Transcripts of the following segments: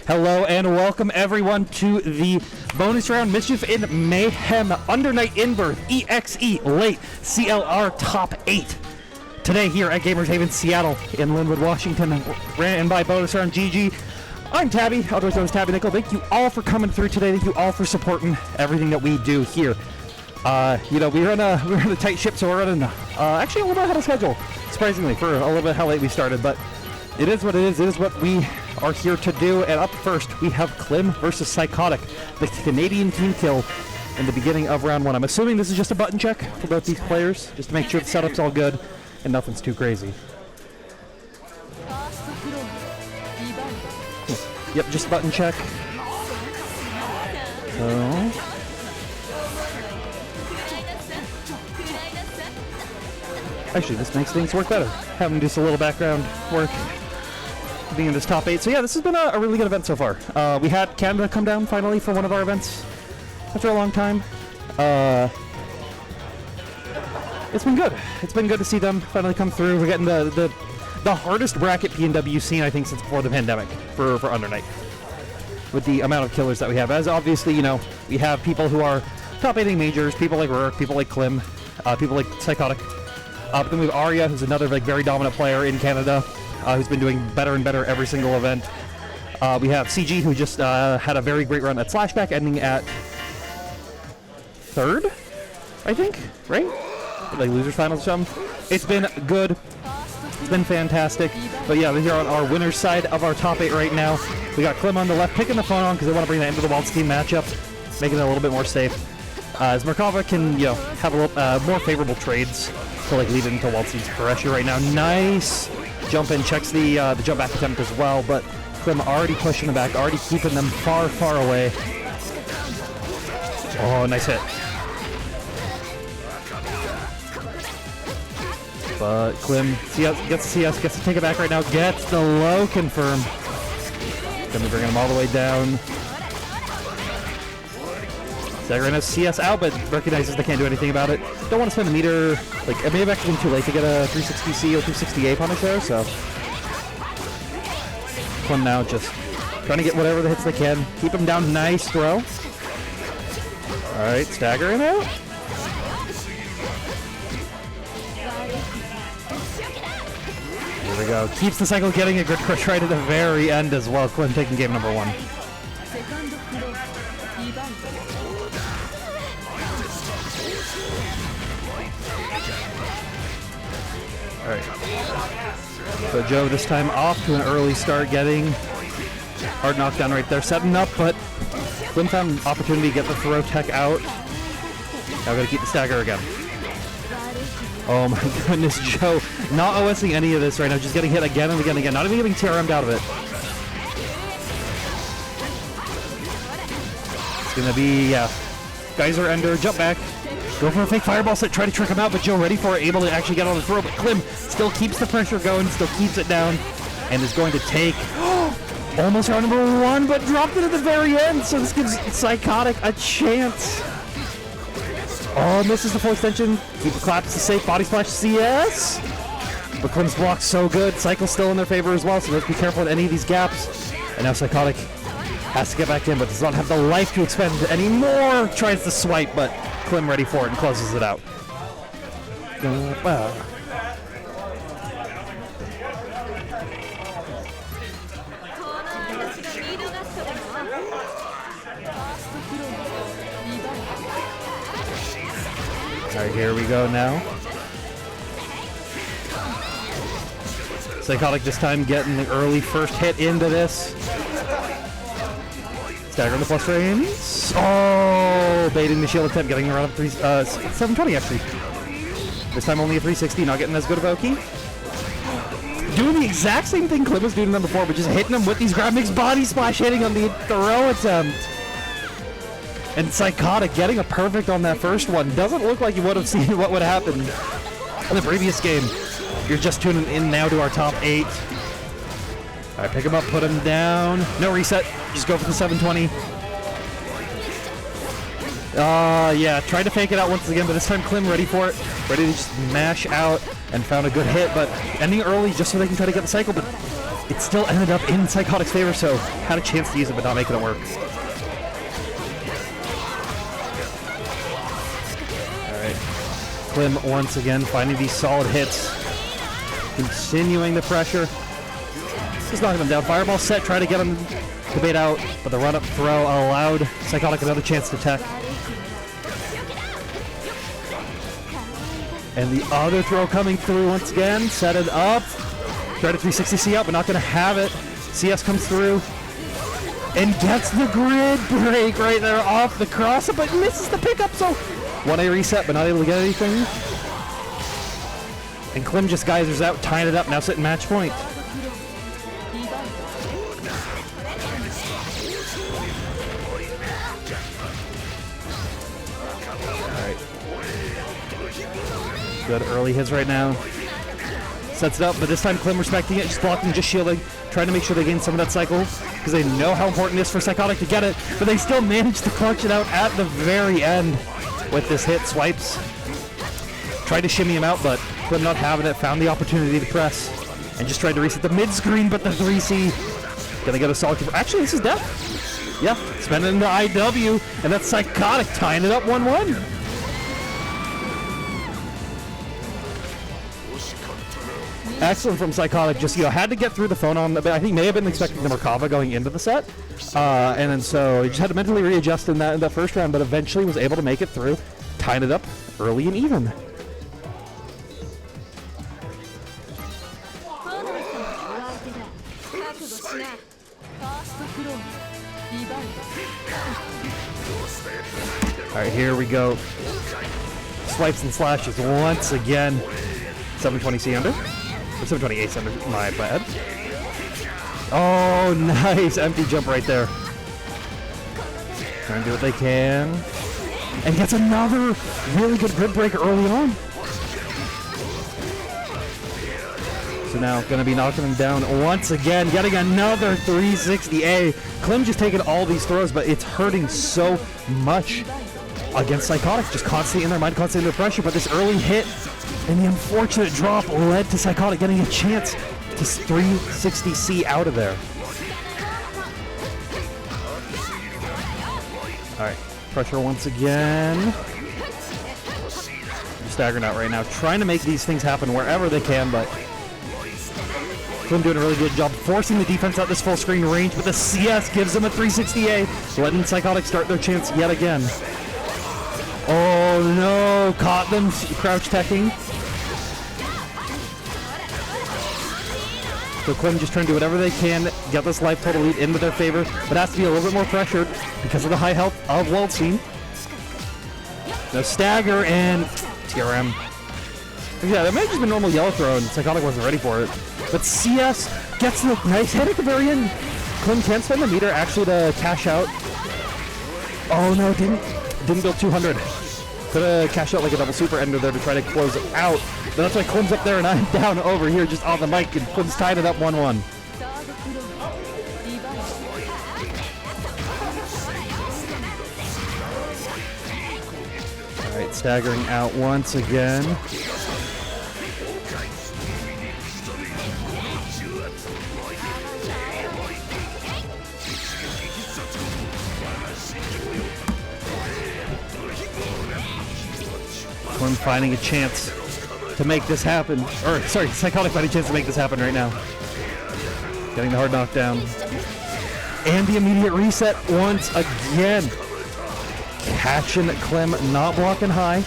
Hello and welcome everyone to the bonus round Mischief in Mayhem Undernight Inbirth EXE Late CLR Top 8. Today here at Gamers Haven Seattle in Lynnwood, Washington, ran by bonus round GG. I'm Tabby, otherwise known as Tabby Nickel. Thank you all for coming through today. Thank you all for supporting everything that we do here. You know, we're in a tight ship, so we're running actually a little bit ahead of schedule, surprisingly, for a little bit how late we started, but it is what it is. It is what we are here to do. And up first, we have Clim versus Psykotic, the Canadian team kill in the beginning of round one. I'm assuming this is just a button check for both these players, just to make sure the setup's all good and nothing's too crazy. Yep, just button check. So actually, this makes things work better. Having just a little background work being in this top 8. So yeah, this has been a really good event so far. We had Canada come down finally for one of our events after a long time. It's been good. It's been good to see them finally come through. We're getting the hardest bracket PNW scene, I think, since before the pandemic for Undernight, with the amount of killers that we have. As obviously, you know, we have people who are top 8ing majors, people like Ruric, people like Clim, people like Psykotic. But then we have Aria, who's another very dominant player in Canada, who's been doing better and better every single event. We have CG, who just had a very great run at Slashback, ending at 3rd, I think, right? Like losers finals or something. It's been good. It's been fantastic. But yeah, we're here on our winner's side of our top 8 right now. We got Clim on the left, picking the phone on because they want to bring that into the Waltz team matchup, making it a little bit more safe. As Markova can, you know, have a little more favorable trades to like lead into Waltz's pressure right now. Nice jump in, checks the jump back attempt as well, but Clim already pushing them back, already keeping them far, far away. Oh, nice hit. But Clim gets the CS, gets to take it back right now, gets the low confirm. Gonna bring him all the way down. Zagrean has CS out, but recognizes they can't do anything about it. Don't want to spend a meter, like, it may have actually been too late to get a 360C or 360A punish there, so. Clim now just trying to get whatever the hits they can. Keep him down, nice throw. Alright, staggering out. Here we go. Keeps the cycle getting a good push right at the very end as well. Clim taking game number 1. Alright. So Joe this time off to an early start, getting hard knockdown right there, setting up, but Clim found an opportunity to get the throw tech out. Now gotta keep the stagger again. Oh my goodness, Joe not OSing any of this right now, just getting hit again and again and again, not even getting TRM'd out of it. It's gonna be, yeah, Geyser Ender, jump back. Go for a fake fireball set, try to trick him out, but Joe ready for it, able to actually get on the throw, but Clim still keeps the pressure going, still keeps it down, and is going to take almost round number 1, but dropped it at the very end, so this gives Psykotic a chance. Oh, misses the full extension, keep the claps to safe, body splash CS, but Clim's block's so good, Cycle's still in their favor as well, so let's be careful at any of these gaps, and now Psykotic has to get back in, but does not have the life to expend anymore, tries to swipe, but Clim ready for it and closes it out. Wow. Alright, here we go now. Psykotic this time getting the early first hit into this. Stagger on the plus frames. Oh, baiting the shield attempt, getting around 720 actually. This time only a 360, not getting as good of Oki. Doing the exact same thing Clim was doing number 4, but just hitting him with these grab mix body splash, hitting on the throw attempt. And Psykotic getting a perfect on that first one. Doesn't look like you would have seen what would happen in the previous game. You're just tuning in now to our top 8. Alright, pick him up, put him down. No reset, just go for the 720. Yeah, tried to fake it out once again, but this time Clim ready for it. Ready to just mash out and found a good hit, but ending early just so they can try to get the cycle, but it still ended up in Psykotic's favor, so had a chance to use it, but not making it work. Alright. Clim once again finding these solid hits. Continuing the pressure. Just knocking them down. Fireball set, try to get him to bait out, but the run-up throw allowed Psykotic another chance to tech. And the other throw coming through once again. Set it up. Try to 360C up, but not going to have it. CS comes through and gets the grid break right there off the cross, but misses the pickup. So 1A reset, but not able to get anything. And Clim just geysers out, tying it up. Now sitting match point. Good early hits right now. Sets it up, but this time Clim respecting it, just blocking, just shielding, trying to make sure they gain some of that cycle, because they know how important it is for Psykotic to get it, but they still manage to clutch it out at the very end with this hit. Swipes. Tried to shimmy him out, but Clim not having it, found the opportunity to press, and just tried to reset the mid-screen, but the 3C. Gonna get a solid keeper. Actually, this is death. Yeah, spending into IW, and that's Psykotic tying it up 1-1. Excellent from Psykotic. Just, had to get through the phone on. I think may have been expecting the Merkava going into the set, and then so he just had to mentally readjust in that first round, but eventually was able to make it through, tying it up early and even. All right, here we go. Swipes and slashes once again. 720C under. Or 728 under, my bad. Oh, nice. Empty jump right there. Trying to do what they can. And gets another really good grid break early on. So now going to be knocking them down once again. Getting another 360A. Clim just taking all these throws, but it's hurting so much against Psykotic. Just constantly in their mind, constantly under pressure. But this early hit and the unfortunate drop led to Psykotic getting a chance to 360C out of there. Alright, pressure once again. Staggering out right now, trying to make these things happen wherever they can, but Clim doing a really good job forcing the defense out this full screen range, but the CS gives them a 360A, letting Psykotic start their chance yet again. Oh no, caught them crouch teching. So Clim just trying to do whatever they can, get this life total lead into their favor, but has to be a little bit more pressured because of the high health of Waldstein. No stagger and TRM. Yeah, that may have just been normal yellow throw and Psykotic wasn't ready for it. But CS gets the nice hit at the very end. Clim can't spend the meter actually to cash out. Oh no, didn't build 200. Could have cashed out like a double super ender there to try to close it out. But that's why Clim's up there and I'm down over here just on the mic and Clim's tied it up 1-1. Alright, staggering out once again. Clim finding a chance to make this happen. Or, sorry, Psykotic finding a chance to make this happen right now. Getting the hard knockdown. And the immediate reset once again. Catching Clim, not blocking high.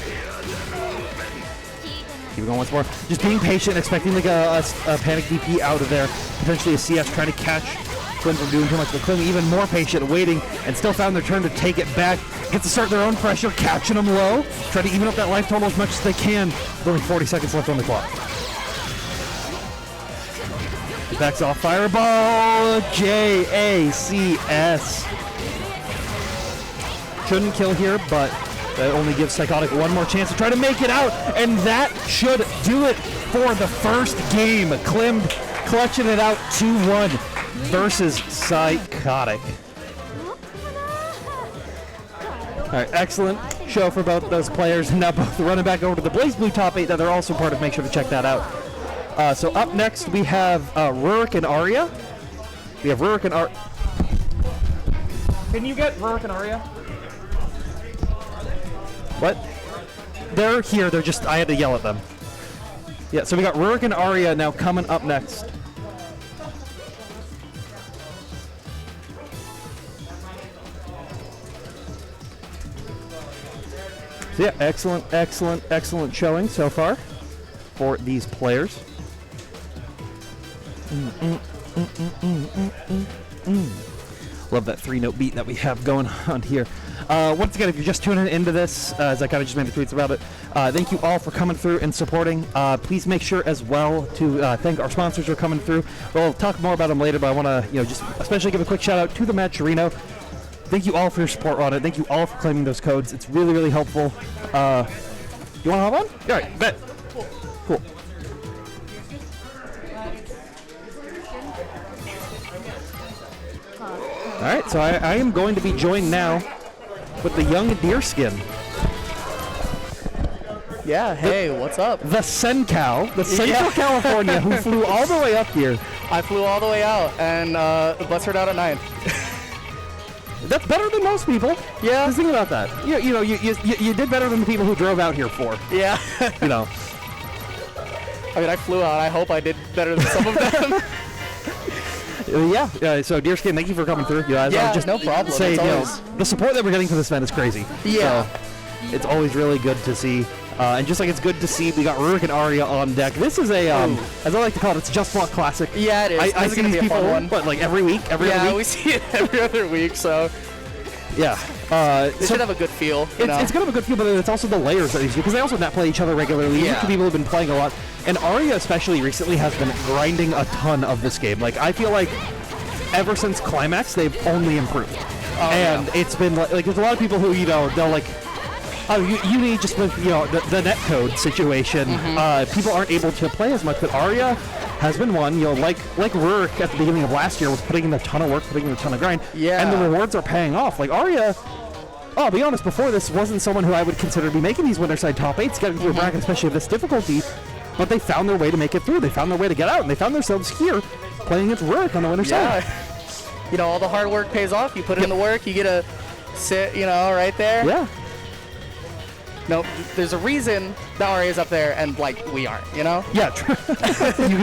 Keep going once more. Just being patient, expecting like a panic DP out of there. Potentially a CS trying to catch Clim from doing too much. But Clim even more patient, waiting, and still found their turn to take it back. Get to start their own pressure, catching them low. Try to even up that life total as much as they can. With only 40 seconds left on the clock. He backs off. Fireball! JACS. Shouldn't kill here, but that only gives Psykotic one more chance to try to make it out. And that should do it for the first game. Clim clutching it out 2-1 versus Psykotic. All right, excellent show for both those players, and now both running back over to the Blaze Blue top 8 that they're also part of. Make sure to check that out. So up next we have Ruric and Aria. We have Ruric and Aria. Can you get Ruric and Aria? What? They're here. They're just. I had to yell at them. Yeah. So we got Ruric and Aria now coming up next. So yeah, excellent showing so far for these players. Love that 3-note beat that we have going on here. Once again, if you're just tuning into this, as I kind of just made the tweets about it, thank you all for coming through and supporting. Please make sure as well to thank our sponsors for coming through. We'll talk more about them later, but I want to just especially give a quick shout out to the Matcherino. Thank you all for your support on it. Thank you all for claiming those codes. It's really, really helpful. You want to hop on? All right, bet. Cool. All right, so I am going to be joined now with the young deerskin. Yeah, hey, what's up? The SenCal, the Central California, who flew all the way up here. I flew all the way out and busted out at 9. That's better than most people. Yeah. Just think about that. You did better than the people who drove out here for. Yeah. You know. I mean, I flew out. I hope I did better than some of them. So Deerskin, thank you for coming through. Just no problem. Say, the support that we're getting for this event is crazy. Yeah. So it's always really good to see. And just like it's good to see, we got Ruric and Aria on deck. This is a, as I like to call it, it's Just Block Classic. Yeah, it is. I see these people, but like every week, every other week? Yeah, we see it every other week, so. Yeah. It should have a good feel. It's going to have a good feel, but it's also the layers that these do, because they also not play each other regularly. Yeah. People have been playing a lot. And Aria, especially recently, has been grinding a ton of this game. Like, I feel like ever since Climax, they've only improved. It's been like there's a lot of people who, they'll like, you need just with, the netcode situation, people aren't able to play as much, but Aria has been one, like Ruric at the beginning of last year was putting in a ton of work, putting in a ton of grind, and the rewards are paying off. Like Aria, I'll be honest, before this wasn't someone who I would consider to be making these winner side top 8s, getting through a bracket, especially of this difficulty, but they found their way to make it through. They found their way to get out, and they found themselves here playing against Ruric on the winner side. All the hard work pays off. You put in the work, you get to sit, right there. Yeah. No, there's a reason that Aria is up there and, we aren't, Yeah, you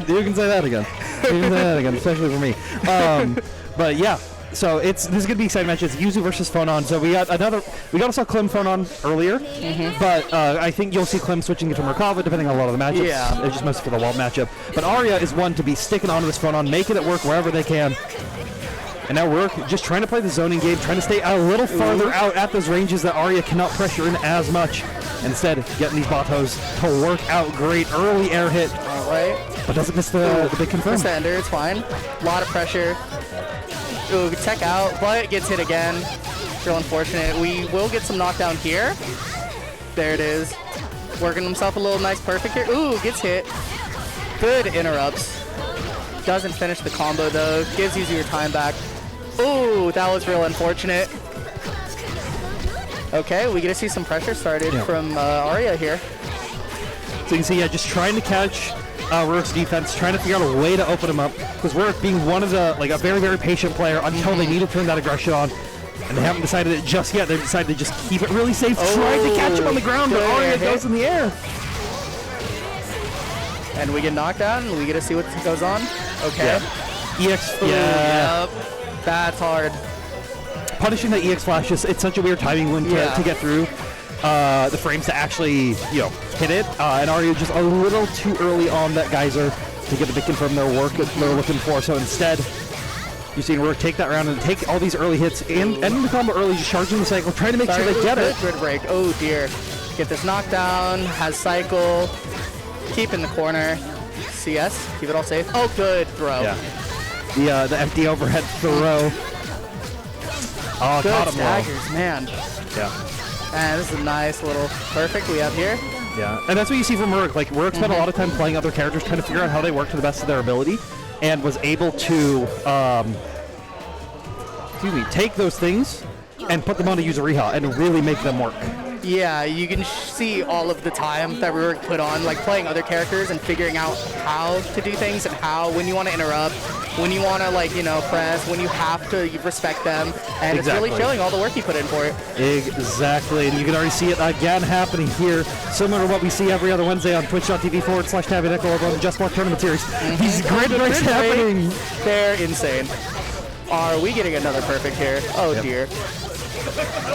can say that again. You can say that again, especially for me. But yeah, so this is going to be exciting match. It's Yuzu versus Phonon. So we got saw Clim Phonon earlier, but I think you'll see Clim switching to Merkava depending on a lot of the matchups. Yeah. It's just mostly for the wall matchup. But Aria is one to be sticking onto this Phonon, making it work wherever they can. And now we're just trying to play the zoning game, trying to stay a little farther out at those ranges that Aria cannot pressure in as much. Instead, getting these Batos to work out great. Early air hit. All right. But doesn't miss the big confirm. Miss the ender, it's fine. A lot of pressure. Ooh, tech out, but it gets hit again. Real unfortunate. We will get some knockdown here. There it is. Working himself a little nice perfect here. Ooh, gets hit. Good interrupts. Doesn't finish the combo though. Gives you your time back. Ooh, that was real unfortunate. Okay, we get to see some pressure started from Aria here. So you can see, just trying to catch Ruric's defense, trying to figure out a way to open him up. Because Ruric being one of the, a very, very patient player until they need to turn that aggression on. And they haven't decided it just yet. They've decided to just keep it really safe, trying to catch him on the ground, but Aria goes in the air. And we get knocked down, and we get to see what goes on. Okay. Yeah. EX, yeah. Yep. That's hard. Punishing the EX flash, it's such a weird timing when to get through the frames to actually, hit it. And Aria just a little too early on that geyser to get the big confirm their work that they're looking for. So instead, you've seen Ruric take that round and take all these early hits and ending the combo early, just charging the cycle, trying to make sure they get it. Grid break. Oh dear. Get this knockdown. Has cycle. Keep in the corner. CS. Keep it all safe. Oh, good throw. Yeah. The empty overhead throw. Oh, good caught him staggers, man. Yeah. And this is a nice little perfect we have here. Yeah, and that's what you see from Ruric. Ruric spent a lot of time playing other characters, trying to figure out how they work to the best of their ability, and was able to, take those things and put them on to use Ariha and really make them work. Yeah, you can see all of the time that Ruric put on, like playing other characters and figuring out how to do things and when you want to interrupt, when you want to, like, you know, press, when you have to respect them, and it's really showing all the work he put in for it. Exactly, and you can already see it again happening here, similar to what we see every other Wednesday on twitch.tv/TabbyNickle over on the Just Block Tournament Series. These grid breaks happening. They're insane. Are we getting another perfect here? Oh, dear.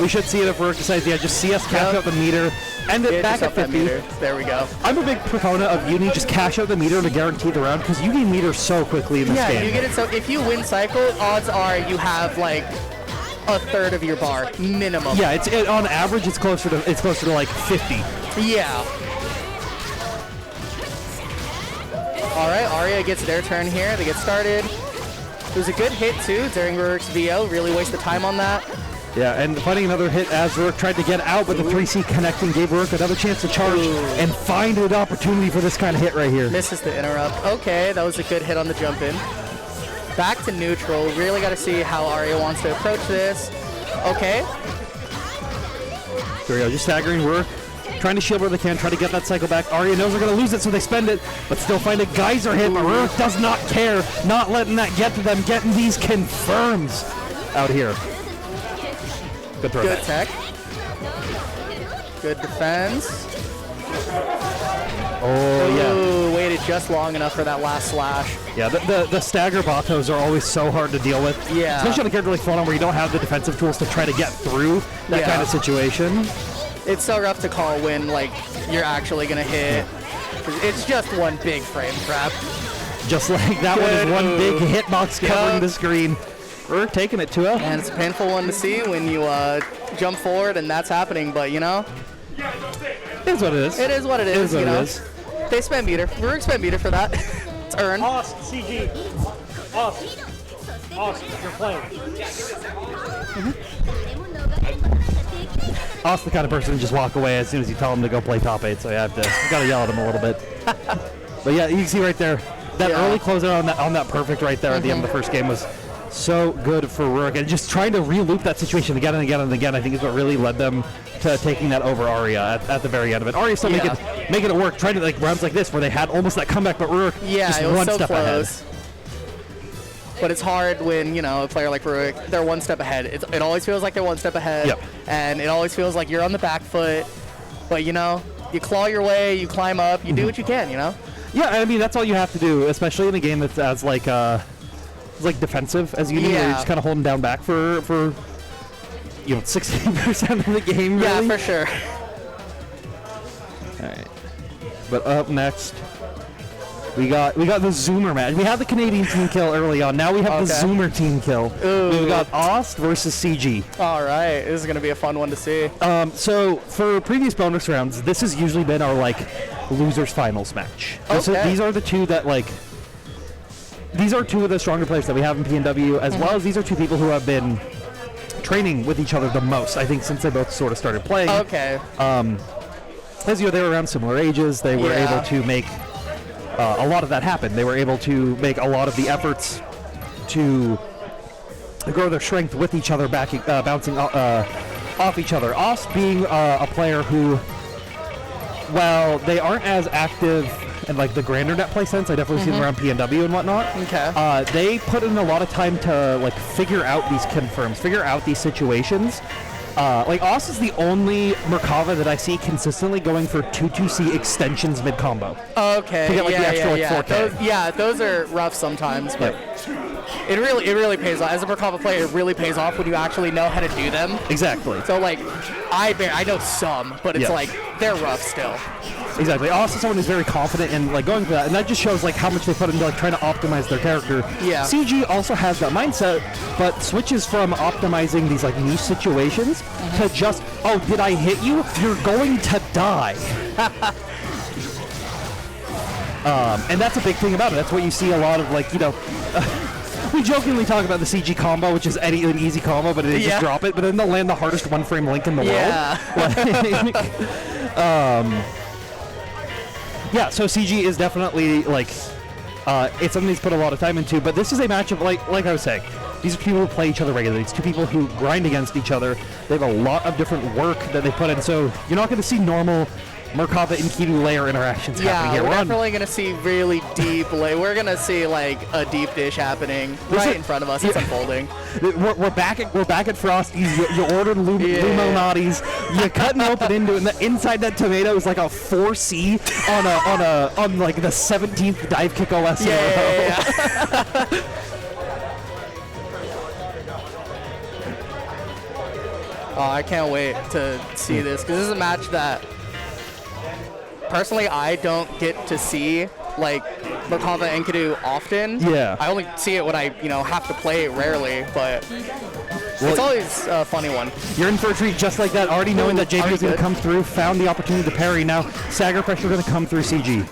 We should see it if Ruric decides, just see us cash out the meter, end it back at 50. There we go. I'm a big proponent of Uni just cash out the meter to guarantee the round, because you gain meter so quickly in this game. Yeah, you get it. So if you win cycle, odds are you have like a third of your bar minimum. Yeah, on average it's closer to like 50. Yeah. All right, Aria gets their turn here. They get started. It was a good hit too during Ruric's VO. Really wasted time on that. Yeah, and finding another hit as Ruric tried to get out, but the 3C connecting gave Ruric another chance to charge and find an opportunity for this kind of hit right here. Misses the interrupt. Okay, that was a good hit on the jump in. Back to neutral. Really got to see how Aria wants to approach this. Okay. There we go, just staggering Ruric, trying to shield where they can, try to get that cycle back. Aria knows they're going to lose it, so they spend it, but still find a geyser hit, but Ruric does not care, not letting that get to them, getting these confirms out here. Good throw. Good tech. Good defense. Oh, yeah. Waited just long enough for that last slash. Yeah, the stagger Batos are always so hard to deal with. Yeah. Especially on a character like Phonon where you don't have the defensive tools to try to get through that kind of situation. It's so rough to call when, like, you're actually going to hit. It's just one big frame trap. Just like that one is one big hitbox covering the screen. We're taking it 2-0. And it's a painful one to see when you jump forward and that's happening, but you know. It is what it is. It is what it is, you know. They spend meter. Ruric spent meter for that. It's earned. Aust, CG. Aust, you're playing. Aust the kind of person to just walk away as soon as you tell him to go play top 8, so you gotta yell at him a little bit. But yeah, you can see right there, that early closeout on that perfect right there at the end of the first game was so good for Ruric, and just trying to re-loop that situation again and again and again, I think is what really led them to taking that over Aria at the very end of it. Aria still making it work, trying to like rounds like this where they had almost that comeback, but Ruric just one step ahead. But it's hard when, you know, a player like Ruric, they're one step ahead. It always feels like they're one step ahead, and it always feels like you're on the back foot, but you know, you claw your way, you climb up, you do what you can, you know? Yeah, I mean, that's all you have to do, especially in a game that's as like defensive as you do, where you're just kind of holding down back for 60% of the game. Really. Yeah, for sure. All right, but up next, we got the Zoomer match. We had the Canadian team kill early on. Now we have the Zoomer team kill. We've got Aust versus CG. All right, this is gonna be a fun one to see. So for previous bonus rounds, this has usually been our like losers finals match. These are the two that like. These are two of the stronger players that we have in PNW, as well as these are two people who have been training with each other the most, I think, since they both sort of started playing. Okay. As you know, they were around similar ages. They were able to make a lot of that happen. They were able to make a lot of the efforts to grow their strength with each other, bouncing off each other. Aust being a player who, while they aren't as active in like the grander net play sense, I definitely see them around PNW and whatnot. Okay. They put in a lot of time to like figure out these confirms, figure out these situations. Like Aust is the only Merkava that I see consistently going for 2-2C extensions mid combo. Okay. To get like the extra 4K. Those are rough sometimes, but it really pays off. As a Merkava player, it really pays off when you actually know how to do them. Exactly. So like, I know some, but it's like they're rough still. Exactly. Aust is someone who's very confident in like going for that, and that just shows like how much they put into like trying to optimize their character. Yeah. CG also has that mindset, but switches from optimizing these like niche situations to just, oh, did I hit you? You're going to die. And that's a big thing about it. That's what you see a lot of like, you know. We jokingly talk about the CG combo, which is an easy combo, but they just drop it. But then they'll land the hardest one-frame link in the world. Yeah, so CG is definitely like It's something he's put a lot of time into, but this is a matchup, like I was saying, these are people who play each other regularly. It's two people who grind against each other. They have a lot of different work that they put in, so you're not going to see normal Merkava and Kidu layer interactions happening here. We're definitely going to see really deep we're going to see like a deep dish happening right in front of us. It's unfolding. We're back at Frosties. You ordered Lumo Naughties. You cut and open into it, and the inside that tomato is like a 4C on like the 17th dive kick OS in a row. Oh, I can't wait to see this, because this is a match that personally I don't get to see like Merkava and Enkidu often. Yeah. I only see it when I have to play it rarely, but it's always a funny one. You're in for a treat just like that, already knowing that JB is going to come through, found the opportunity to parry. Now stagger pressure going to come through CG.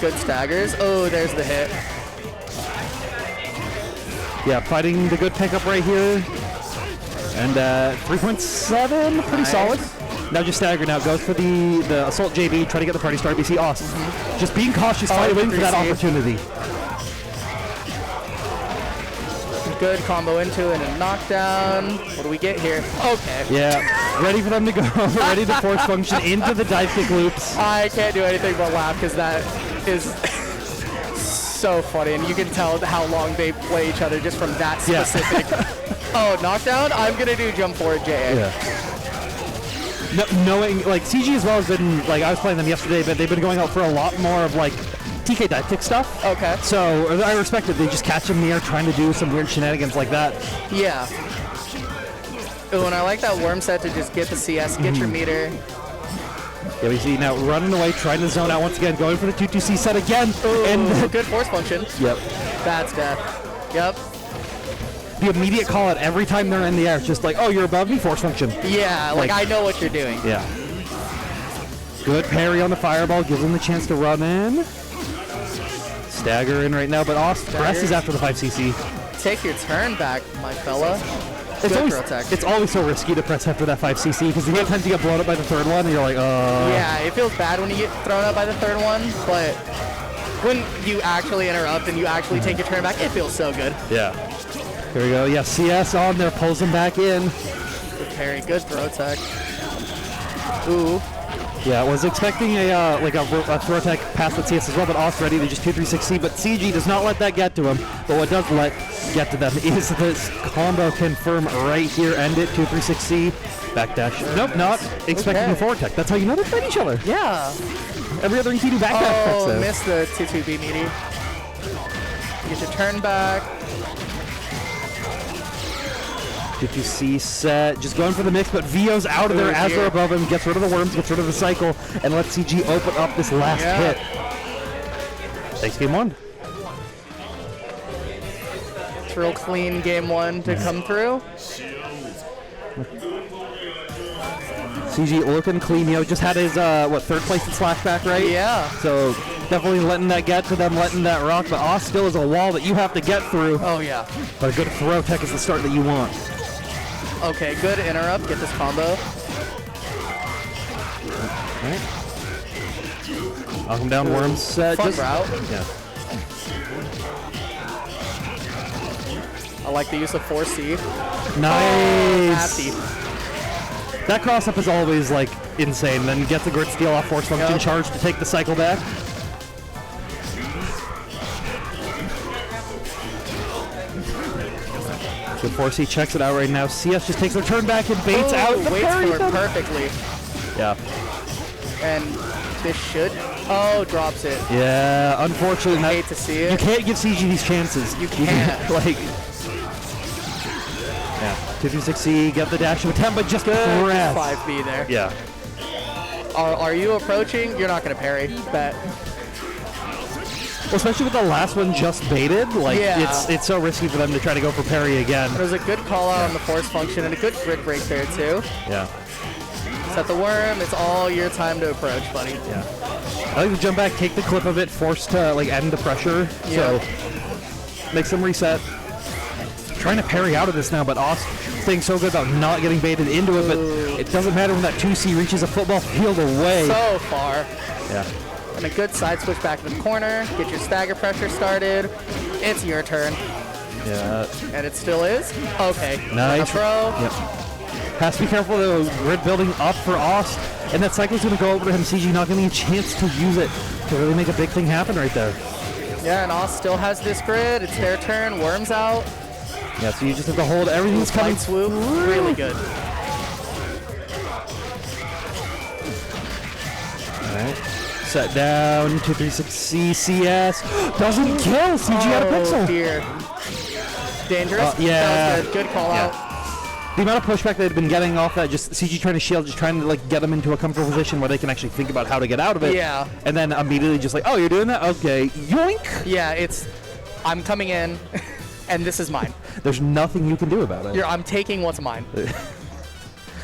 Good staggers. Oh, there's the hit. Yeah, fighting the good pickup right here. And 3.7, pretty solid. Now just stagger now, goes for the assault JB, try to get the party started. We see Aust just being cautious, fighting for that opportunity. Good combo into it and a knockdown. What do we get here? Okay. Yeah, ready for them to go, ready to force function into the dive kick loops. I can't do anything but laugh because that is so funny, and you can tell how long they play each other just from that specific. Oh, knockdown? I'm gonna do jump forward JA. Yeah. Knowing, like, CG as well has been, like, I was playing them yesterday, but they've been going out for a lot more of, like, TK dive kick stuff. Okay. So I respect it. They just catch him near trying to do some weird shenanigans like that. Yeah. Ooh, and I like that worm set to just get the CS, get your meter. Yeah, we see now running away, trying to zone out once again, going for the 2-2C set again. Ooh, and good force function. Yep. That's death. Yep. The immediate call out every time they're in the air. It's just like, oh, you're above me, force function. Yeah, like I know what you're doing. Yeah. Good parry on the fireball, gives him the chance to run in. Stagger in right now, but Aust presses after the 5cc. Take your turn back, my fella. It's always so risky to press after that 5cc because you get times you get blown up by the third one and you're like, Yeah, it feels bad when you get thrown up by the third one, but when you actually interrupt and you actually take your turn back, it feels so good. Yeah. Here we go. Yeah, CS on there, pulls him back in. Good parry, good throw tech. Ooh. Yeah, was expecting a throw tech past the CS as well, but Aust ready to just 2-3-6C, but CG does not let that get to him. But what does get to them is this combo confirm right here, end it, 2-3-6C, backdash. Nope, not expecting the forward tech. That's how you know they fight each other. Yeah. Every other Enkidu backdash techs though. Missed the 2-2B meaty. Get your turn back. 2-2C set, just going for the mix, but Vio's out of there as they're above him, gets rid of the worms, gets rid of the cycle, and lets CG open up this last hit. Thanks, game one. It's real clean game one to come through. CG looking clean, just had his, third place in Slashback, right? Yeah. So definitely letting that get to them, letting that rock, but Aust still is a wall that you have to get through. Oh, yeah. But a good throw tech is the start that you want. Okay, good interrupt, get this combo. Alright. Knock him down, worms set. Fun route. Yeah. I like the use of 4C. Nice. That cross up is always like insane. Then get the grid steal off force function charge to take the cycle back. Good 4C checks it out right now. CS just takes their turn back and baits out the waits parry. for it perfectly. Yeah. And this should. Drops it. Yeah, unfortunately. I hate to see it. You can't give CG these chances. You can't. Like. Yeah. 2-2-6C, get the dash of attempt, but just good 5B 5B there. Yeah. Are you approaching? You're not going to parry. Bet. Well, especially with the last one just baited, like it's so risky for them to try to go for parry again. There's a good call out on the force function and a good grid break there too. Yeah. Set the worm. It's all your time to approach, buddy. Yeah. I like to jump back, take the clip of it, force to like end the pressure. Yeah. So makes them reset. Trying to parry out of this now, but Aust staying so good about not getting baited into it, but it doesn't matter when that 2C reaches a football field away. So far. Yeah. and a good side switch back to the corner. Get your stagger pressure started. It's your turn. Yeah. And it still is. Okay. Nice. Throw. Yep. Has to be careful though. Grid building up for Aust, and that cycle's going to go over to him. CG not getting a chance to use it to really make a big thing happen right there. Yeah, and Aust still has this grid. It's their turn. Worms out. Yeah, so you just have to hold everything's coming. Swoop. Really good. Alright. Set down, 236 CCS. Doesn't kill! CG out of pixel. Oh dear. Dangerous? Yeah. That was good. Good call out. The amount of pushback they've been getting off that, just CG trying to shield, just trying to like get them into a comfortable position where they can actually think about how to get out of it. Yeah. And then immediately just like, oh, you're doing that? Okay. Yoink! Yeah, it's, I'm coming in, and this is mine. There's nothing you can do about it. I'm taking what's mine.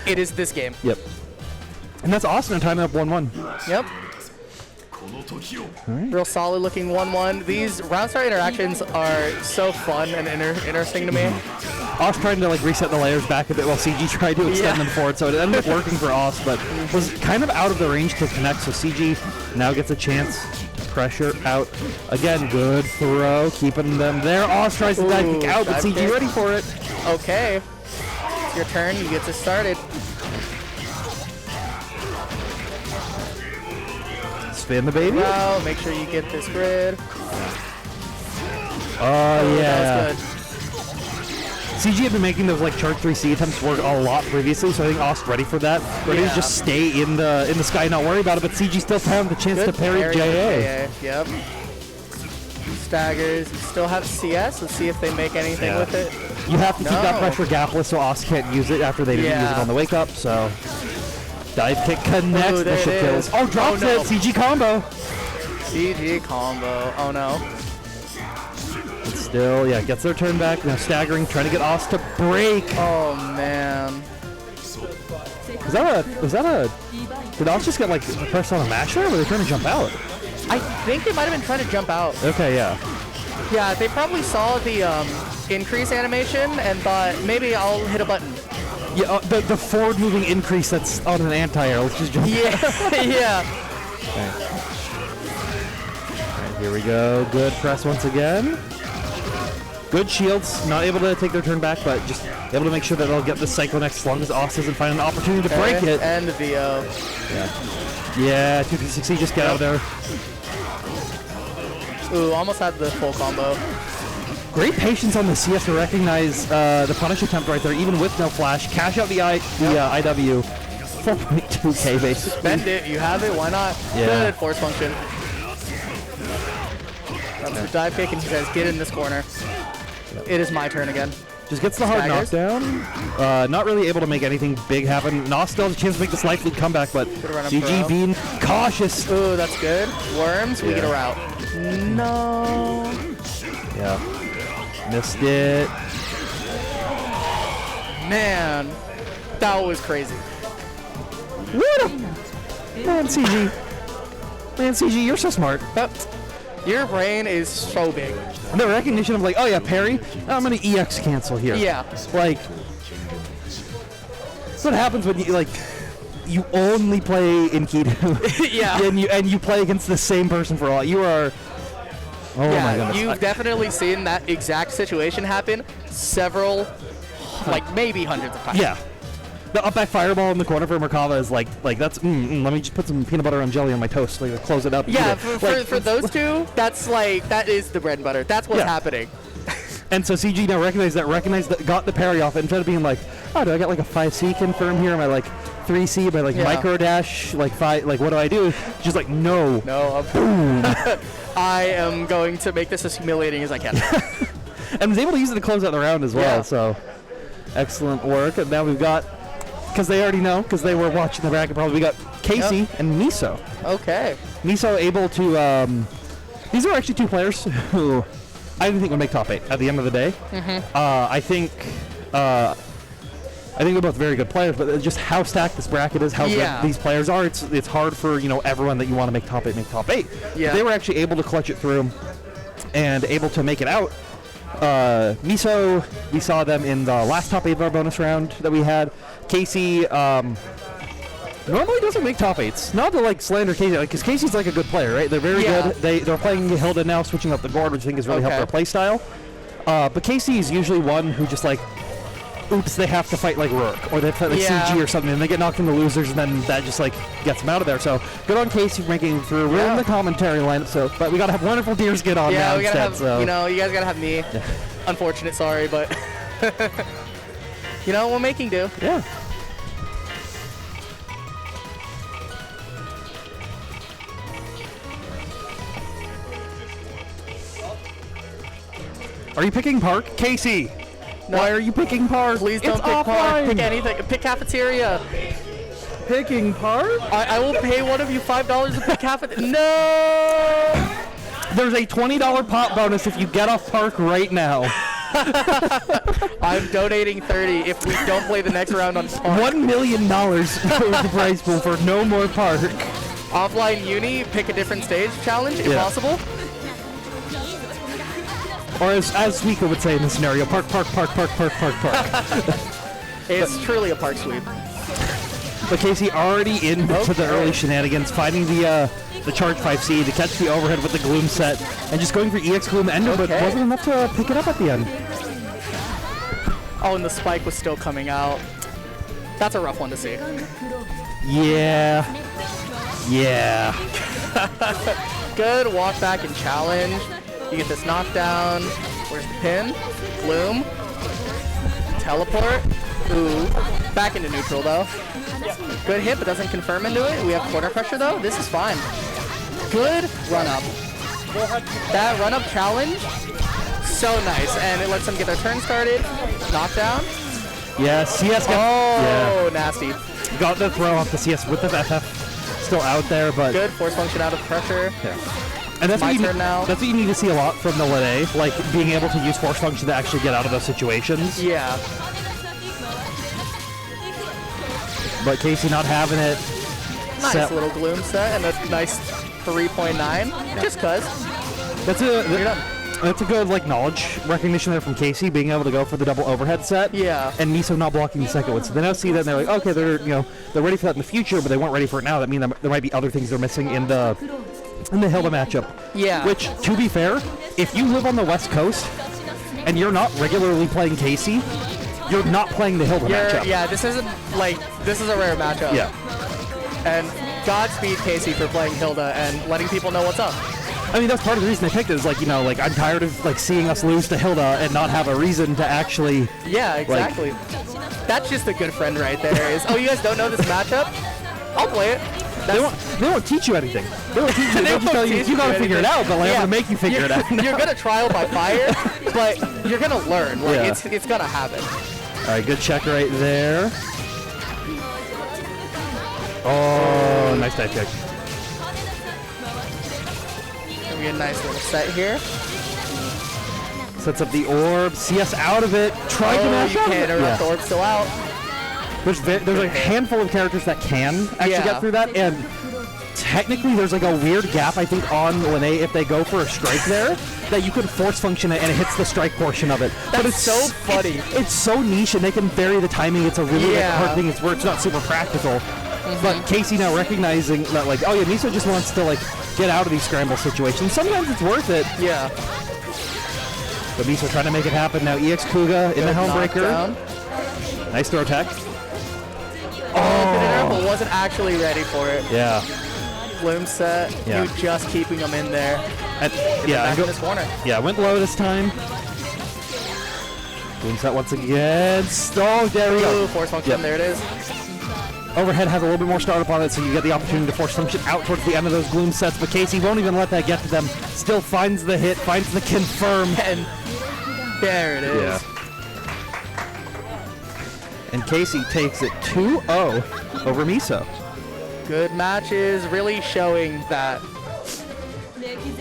It is this game. Yep. And that's Austin timing up 1-1. Yep. Right. Real solid looking 1-1. These round start interactions are so fun and interesting to me. Aust trying to like reset the layers back a bit while CG tried to extend them forward, so it ended up working for Aust, but was kind of out of the range to connect, so CG now gets a chance to pressure out. Again, good throw, keeping them there. Aust tries to dive kick out, but CG kick. ready for it. Okay. It's your turn, you get to start it. Spin the baby. Wow, make sure you get this grid. Oh, yeah. That was good. CG had been making those like charge 3C attempts work a lot previously, so I think Aust ready for that. Ready to just stay in the sky and not worry about it, but CG still found the chance to parry JA. Yep. Staggers. You still have CS. Let's see if they make anything with it. You have to keep that pressure gapless so Aust can't use it after they didn't use it on the wake up, so. Dive kick connects, Mischief kills. Oh, drops it! CG combo! CG combo. Oh no. But still, yeah, gets their turn back. Now staggering, trying to get Aust to break. Oh man. Was that a did Aust just get like pressed on a masher or were they trying to jump out? I think they might have been trying to jump out. Okay, yeah. Yeah, they probably saw the increase animation and thought, maybe I'll hit a button. Yeah, the forward moving increase that's on an anti-air. Let's just jump. Yeah, yeah. Okay. Right, here we go. Good press once again. Good shields. Not able to take their turn back, but just able to make sure that they'll get the Psycho next as long as Aust doesn't find an opportunity to break it. And the VO. Yeah, 260, just get out of there. Ooh, almost had the full combo. Great patience on the CS to recognize the punish attempt right there, even with no flash. Cash out the IW. 4.2k basically. Spend it, you have it, why not? Yeah. Good force function. That's the dive kick, and he says, get in this corner. It is my turn again. Just gets the hard knockdown. Not really able to make anything big happen. Nos still has a chance to make this life lead comeback, but CG being cautious. Ooh, that's good. Worms, we get a route. No. Yeah. Missed it. Man, that was crazy. What? Man, CG. Man, CG, you're so smart. Your brain is so big. The recognition of like, oh yeah, parry. I'm gonna EX cancel here. Yeah. Like, that's what happens when you only play in Kido. Yeah. and you play against the same person for all. You are. Oh my goodness. You've definitely seen that exact situation happen several, like maybe hundreds of times. Yeah. The up back fireball in the corner for Merkava is like that's let me just put some peanut butter on jelly on my toast, like close it up. Yeah, for those two, that's like that is the bread and butter. That's what's happening. And so CG now recognized that, got the parry off, instead of being like, oh, do I get like a 5C confirm here? Am I like 3C by like micro dash, like 5, like what do I do? Just like, no. Boom. I am going to make this as humiliating as I can. And was able to use it to close out the round as well, so excellent work. And now we've got, because they already know, because they were watching the bracket probably, we got Casey and Miso. Okay. Miso able to, these are actually two players who I didn't think would make top 8 at the end of the day. I think they're both very good players, but just how stacked this bracket is, how good these players are, it's hard for everyone that you want to make top 8 make top 8. Yeah. They were actually able to clutch it through and able to make it out. Miso, we saw them in the last top 8 of our bonus round that we had. Casey, normally doesn't make top 8s. Not to like slander Casey, because Casey's like a good player, right? They're very good. They're playing Hilda now, switching up the board, which I think has really helped their play style. But Casey is usually one who just like, oops, they have to fight like Ruric, or they fight like CG or something, and they get knocked into losers, and then that just like gets them out of there. So good on Casey for making it through. We're in the commentary lineup, so but we gotta have wonderful Deers get on now we gotta instead. have, So you know, you guys gotta have me. Unfortunate, sorry, but you know, we're making do. Yeah. Are you picking Park? Casey! No. Why are you picking Park? Please don't it's pick Park. offline. Pick anything. Pick Cafeteria. Picking Park? I will pay one of you $5 to pick Cafeteria. No! There's a $20 pot bonus if you get off Park right now. I'm donating 30 if we don't play the next round on Park. $1 million for the prize pool for no more Park. Offline uni, pick a different stage challenge if possible. Or as Suika would say in this scenario, Park. It's truly a Park sweep. But Casey already into the early shenanigans, finding the charge 5C to catch the overhead with the Gloom set, and just going for EX Gloom Ender, but wasn't enough to pick it up at the end. Oh, and the spike was still coming out. That's a rough one to see. Yeah. Good walk back and challenge. You get this knockdown. Where's the pin? Gloom. Teleport. Ooh. Back into neutral though. Good hit, but doesn't confirm into it. We have corner pressure though. This is fine. Good run up. That run up challenge, so nice. And it lets them get their turn started. Knockdown. Yeah, CS got, nasty. Got the throw off the CS with the FF still out there, but good force function out of pressure. Yeah. And that's what, that's what you need to see a lot from the Linne, like being able to use force function to actually get out of those situations. Yeah. But Casey not having it. Nice little Gloom set and a nice 3.9. Just cuz. That's a good like knowledge recognition there from Casey, being able to go for the double overhead set. Yeah. And Miso not blocking the second one. So they now see that and they're like, okay, they're ready for that in the future, but they weren't ready for it now. That means there might be other things they're missing in the Hilda matchup. Yeah. Which, to be fair, if you live on the West Coast and you're not regularly playing Casey, you're not playing the Hilda matchup. Yeah, this is a rare matchup. Yeah. And Godspeed Casey for playing Hilda and letting people know what's up. I mean, that's part of the reason they picked it, is like, I'm tired of like seeing us lose to Hilda and not have a reason to actually. Yeah, exactly. That's just a good friend right there. Is, oh, you guys don't know this matchup? I'll play it. They won't teach you anything. They won't teach you. They just tell you gotta figure it out, but I'm gonna make you figure it out. You're gonna trial by fire, but you're gonna learn. Like it's gonna happen. All right, good check right there. Oh, nice dive kick. Gonna be a nice little set here. Sets up the orb. CS out of it. Tried to mash out. The orb's still out. There's a handful of characters that can actually get through that, and technically there's like a weird gap, I think, on Linne if they go for a strike there, that you can force function it and it hits the strike portion of it. But it's so funny. It's so niche, and they can vary the timing. It's a really hard thing. It's where it's not super practical. But Casey now recognizing that, like, oh yeah, Miso just wants to like get out of these scramble situations. Sometimes it's worth it. Yeah. But Miso trying to make it happen now. EX Kuga in the Helmbreaker. Nice throw attack. But wasn't actually ready for it. Yeah. Gloom set. Yeah. You just keeping them in there. Back in this corner. Yeah, went low this time. Gloom set once again. Oh, there we go. Force function. There it is. Overhead has a little bit more startup on it, so you get the opportunity to force function out towards the end of those Gloom sets, but Casey won't even let that get to them. Still finds the hit, finds the confirm. And there it is. Yeah. And Casey takes it 2-0 over Miso. Good matches, really showing that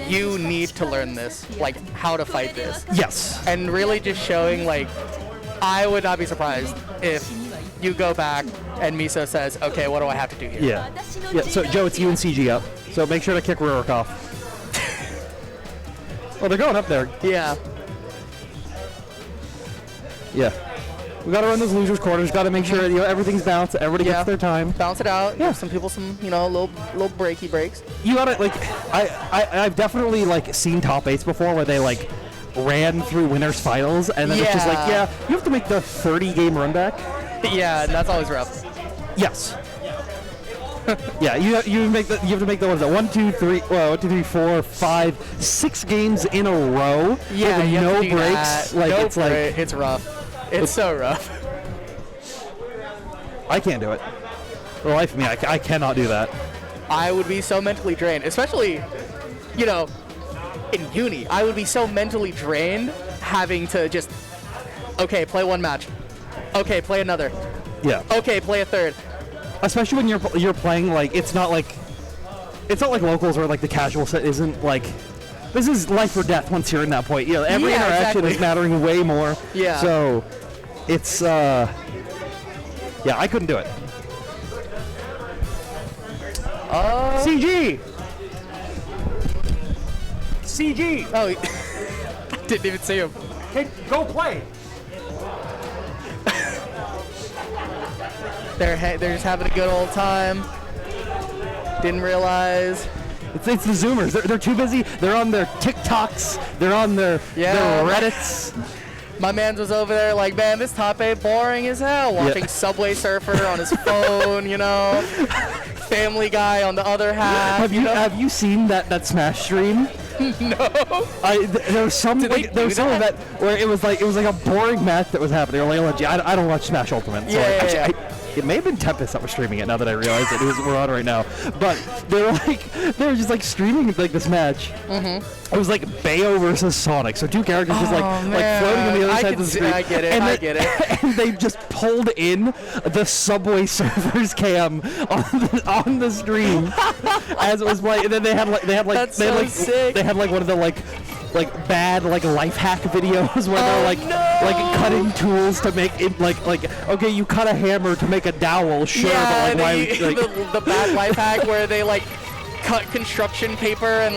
you need to learn this, like how to fight this. Yes. And really just showing, like, I would not be surprised if you go back and Miso says, okay, what do I have to do here? Yeah. Yeah, so Joe, it's you and CG up. So make sure to kick Ruric off. Well, they're going up there. Yeah. Yeah. We gotta run those losers quarters. Gotta make sure everything's balanced. Everybody gets their time. Bounce it out. Yeah. Give some people some little breaky breaks. You gotta like. I've definitely like seen top 8s before where they like ran through winners finals and then it's just like you have to make the 30-game run back. Yeah, that's always rough. Yes. Yeah, you have to make the ones that 1, 2, 3, 4, 5, 6 games in a row. Yeah, with you have no to do breaks. that. Like No it's like it's rough. It's so rough. I can't do it. For the life of me, I cannot do that. I would be so mentally drained, especially, in uni. I would be so mentally drained having to just, okay, play one match. Okay, play another. Yeah. Okay, play a third. Especially when you're playing like it's not like locals or like the casual set isn't like this is life or death once you're in that point. Every interaction is mattering way more. Yeah. So it's I couldn't do it. CG. Oh, didn't even see him. Hey, go play. They're just having a good old time. Didn't realize. It's the Zoomers. They're too busy. They're on their TikToks. They're on their Reddits. My man was over there like, man, this top 8 boring as hell. Watching Subway Surfer on his phone, Family Guy on the other half. Have you seen that Smash stream? No. There was some of that where it was like a boring match that was happening. I don't watch Smash Ultimate. So it may have been Tempest that was streaming it. Now that I realize it, we're on right now. But they were just like streaming like this match. It was like Bayo versus Sonic, so two characters just like floating on the other side of the screen. I get it. And they just pulled in the Subway Surfers cam on the stream as it was playing. And then they had one of the bad life hack videos where they're cutting tools to make it okay, you cut a hammer to make a dowel, sure, but why the bad life hack where they cut construction paper and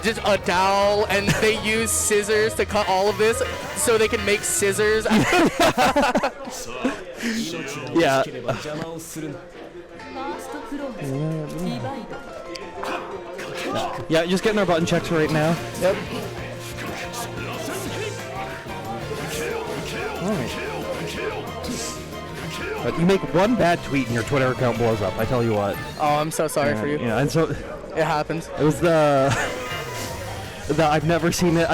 just a dowel, and they use scissors to cut all of this so they can make scissors. Yeah. Yeah, just getting our button checks right now. Yep. Alright. But you make one bad tweet and your Twitter account blows up, I tell you what. Oh, I'm so sorry for you. Yeah, and so it happens. It was I've never seen an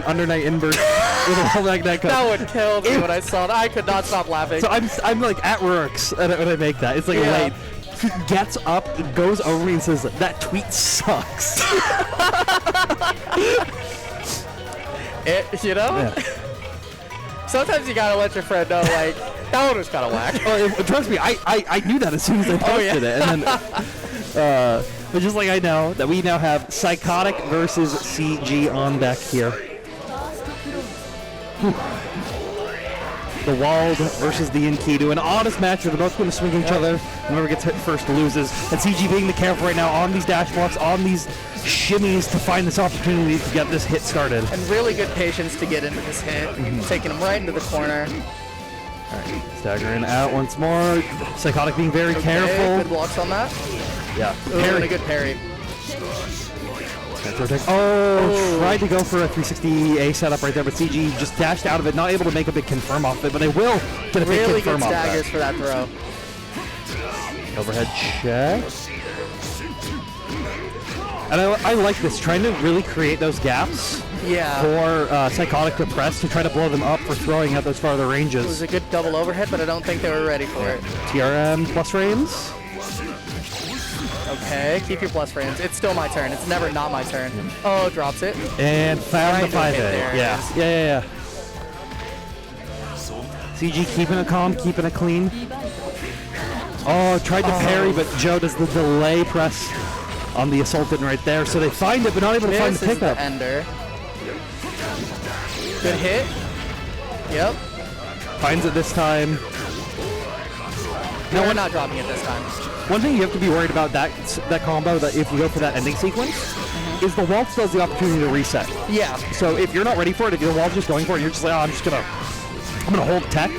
under night inverse with a whole that cut. That would kill me when I saw that. I could not stop laughing. So I'm like at Ruric's when I make that. It's late. He gets up, goes over me and says, "That tweet sucks." Yeah. Sometimes you gotta let your friend know, that one was kind of whack. Trust me, I knew that as soon as I posted it, and then but just like I know that we now have Psykotic versus CG on deck here. The Wald versus the Enkidu, an honest match where they're both going to swing each other. Whoever gets hit first loses. And CG being the careful right now on these dash blocks, on these shimmies to find this opportunity to get this hit started. And really good patience to get into this hit, taking him right into the corner. All right, staggering out once more. Psykotic being very careful. Good blocks on that. Yeah. And a good parry. Tried to go for a 360A setup right there, but CG just dashed out of it, not able to make a big confirm off it, but they will get a big confirm off that. Really good staggers for that throw. Overhead check. And I like this, trying to really create those gaps for Psykotic to press to try to blow them up for throwing at those farther ranges. It was a good double overhead, but I don't think they were ready for it. TRM plus frames. Okay, keep your plus frames. It's still my turn. It's never not my turn. Oh, drops it. And found the 5A. Yeah. CG keeping it calm, keeping it clean. Oh, tried to parry, but Joe does the delay press on the Assaulted right there. So they find it, but not able to find the pickup. The ender. Good hit. Yep. Finds it this time. No, we're not dropping it this time. One thing you have to be worried about that combo, that if you go for that ending sequence, is the wall still has the opportunity to reset. Yeah. So if you're not ready for it, if your wall's just going for it, and you're just like, oh, I'm gonna hold tech,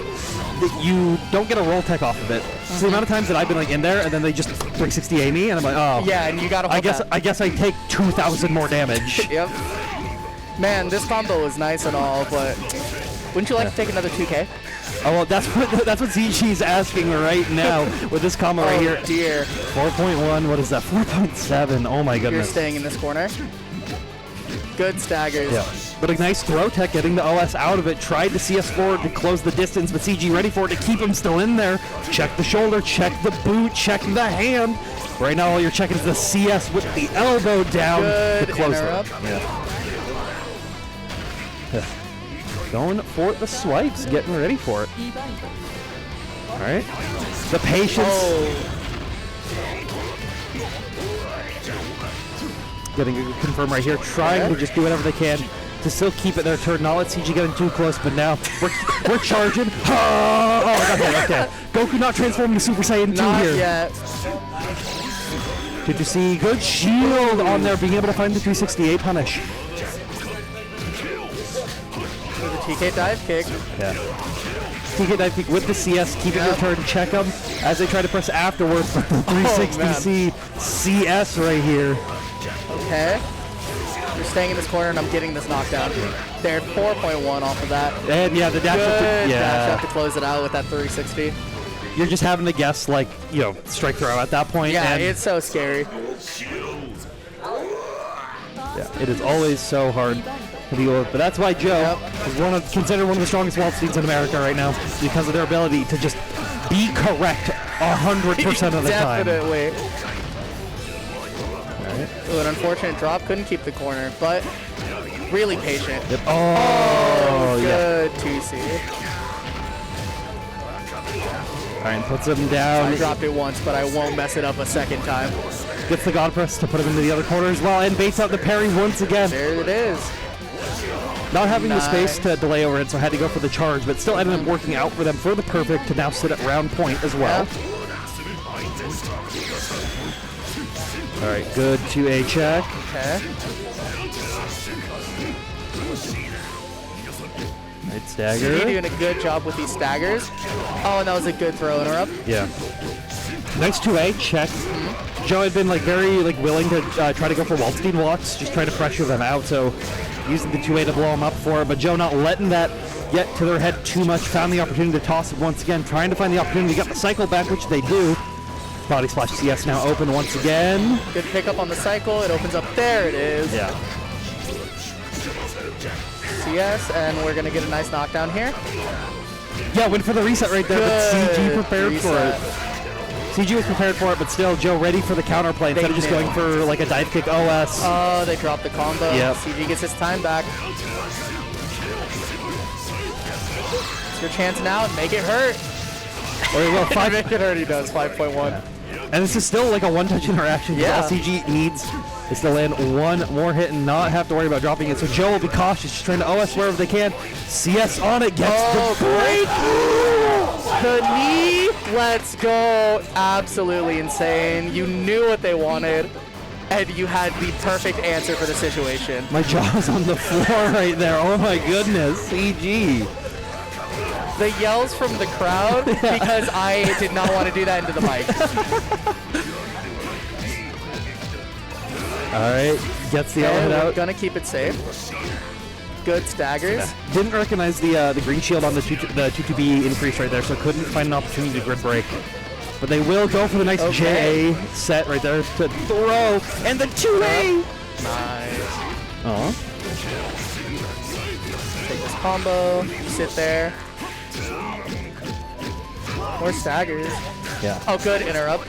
that you don't get a roll tech off of it. So the amount of times that I've been like in there and then they just 360 me and I'm like, oh. Yeah, and you gotta hold that. I guess I take 2,000 more damage. Yep. Man, this combo is nice and all, but wouldn't you like to take another 2K? Oh, well, that's what ZG's asking right now with this combo right here. Oh, dear. 4.1, what is that? 4.7, oh my You're goodness. staying in this corner. Good staggers. Yeah. But a nice throw tech getting the OS out of it. Tried to CS forward to close the distance, but CG ready for it to keep him still in there. Check the shoulder, check the boot, check the hand. Right now all you're checking is the CS with the elbow down Good to close interrupt. it. Yeah. Going for the swipes, getting ready for it. All right. The patience. Oh. Getting a confirm right here, trying to just do whatever they can to still keep it their turn. Not let CG get in too close, but now we're charging. Oh, I got hit. Okay. Goku not transforming to Super Saiyan 2 Not here. yet. Did you see? Good shield on there, being able to find the 368 punish. With a TK dive kick. Yeah. TK dive kick with the CS, keeping your turn, check them as they try to press afterwards. 360C CS right here. Okay. You're staying in this corner and I'm getting this knockdown. There, 4.1 off of that. And yeah, the dash Good yeah. dash up to close it out with that 360. You're just having to guess, like, you know, strike throw at that point. Yeah, and it's so scary. yeah, it is always so hard to deal with. But that's why Joe is considered one of the strongest Waldsteins in America right now, because of their ability to just be correct 100% of the time. Definitely. Ooh, an unfortunate drop. Couldn't keep the corner, but really patient. Yep. Oh, good 2C. All right, puts him down. I dropped it once, but I won't mess it up a second time. Gets the God Press to put him into the other corner as well, and baits out the parry once again. There it is. Not having the space to delay over it, so had to go for the charge, but still ended up working out for them for the perfect to now sit at round point as well. Yeah. All right, good 2A check. Okay. Right, stagger. You're doing a good job with these staggers. Oh, and that was a good throw interrupt. Yeah. Nice 2A check. Joe had been like very willing to try to go for Waldstein walks, just trying to pressure them out. So using the 2A to blow them up for it, but Joe not letting that get to their head too much. Found the opportunity to toss it once again, trying to find the opportunity to get the cycle back, which they do. Body Splash CS now open once again. Good pickup on the cycle. It opens up. There it is. Yeah. CS, and we're gonna get a nice knockdown here. Yeah, went for the reset right there, but CG prepared for it. CG was prepared for it, but still Joe ready for the counterplay instead of just going for like a dive kick OS. Oh, they dropped the combo. Yep. CG gets his time back. It's your chance now and make it hurt. Or he will. Make it hurt, he does. 5.1. Yeah. And this is still like a one-touch interaction. Yeah. All CG needs is to land one more hit and not have to worry about dropping it. So Joe will be cautious, just trying to OS wherever they can. CS on it, gets the break. The knee, let's go. Absolutely insane. You knew what they wanted, and you had the perfect answer for the situation. My jaw's on the floor right there. Oh my goodness, CG. The yells from the crowd, because I did not want to do that into the mic. All right, gets the element out. Gonna keep it safe. Good staggers. Yeah. Didn't recognize the green shield on the 2-2B increase right there, so couldn't find an opportunity to grid break. But they will go for the nice JA set right there to throw, and the 2A. Nice. Oh. Take this combo. Sit there. More staggers. Yeah. Oh, good interrupt.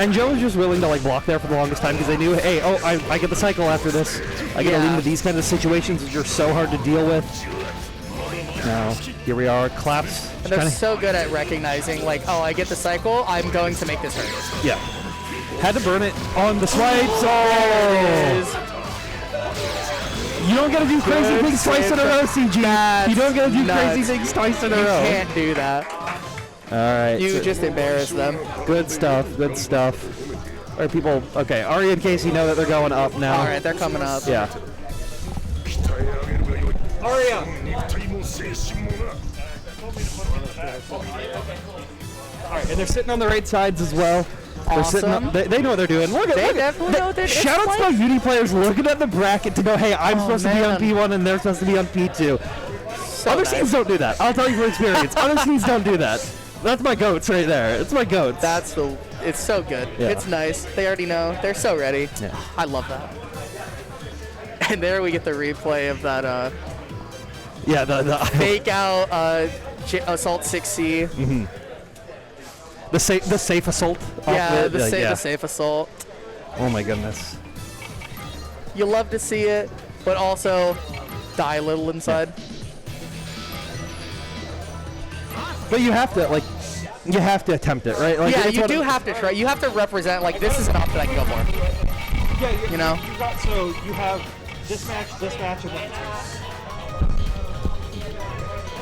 And Joe was just willing to like block there for the longest time because they knew, hey, I get the cycle after this. I get to lead into these kind of situations which are so hard to deal with. Now, here we are, claps. And they're so good at recognizing, like, oh, I get the cycle, I'm going to make this hurt. Yeah. Had to burn it on the swipes. Oh! You don't gotta do crazy things twice in a row, CG. You don't gotta do crazy things twice in a row. You can't do that. All right. You just embarrass them. Good stuff. Good stuff. All right, people. Okay, Aria and Casey know that they're going up now. All right, they're coming up. Yeah. Aria. All right, and they're sitting on the right sides as well. They're sitting Awesome. up, they know what they're doing. Look at They definitely know what they're doing. Shout out to my uni players looking at the bracket to go, hey, I'm Oh, supposed to be on man. P1 and they're supposed to be on P2. So Other nice. scenes don't do that. I'll tell you from experience. Other scenes don't do that. That's my goats right there. It's my goats. It's so good. Yeah. It's nice. They already know. They're so ready. Yeah. I love that. And there we get the replay of that yeah, the fake out Assault 6C. the safe assault. Yeah, off the safe assault. Oh my goodness. You love to see it, but also die a little inside. But you have to you have to attempt it, right? Like, Yeah, it's you what- do have to try. You have to represent, like, this is an option I can go for. Yeah, You know? So you have this match, and then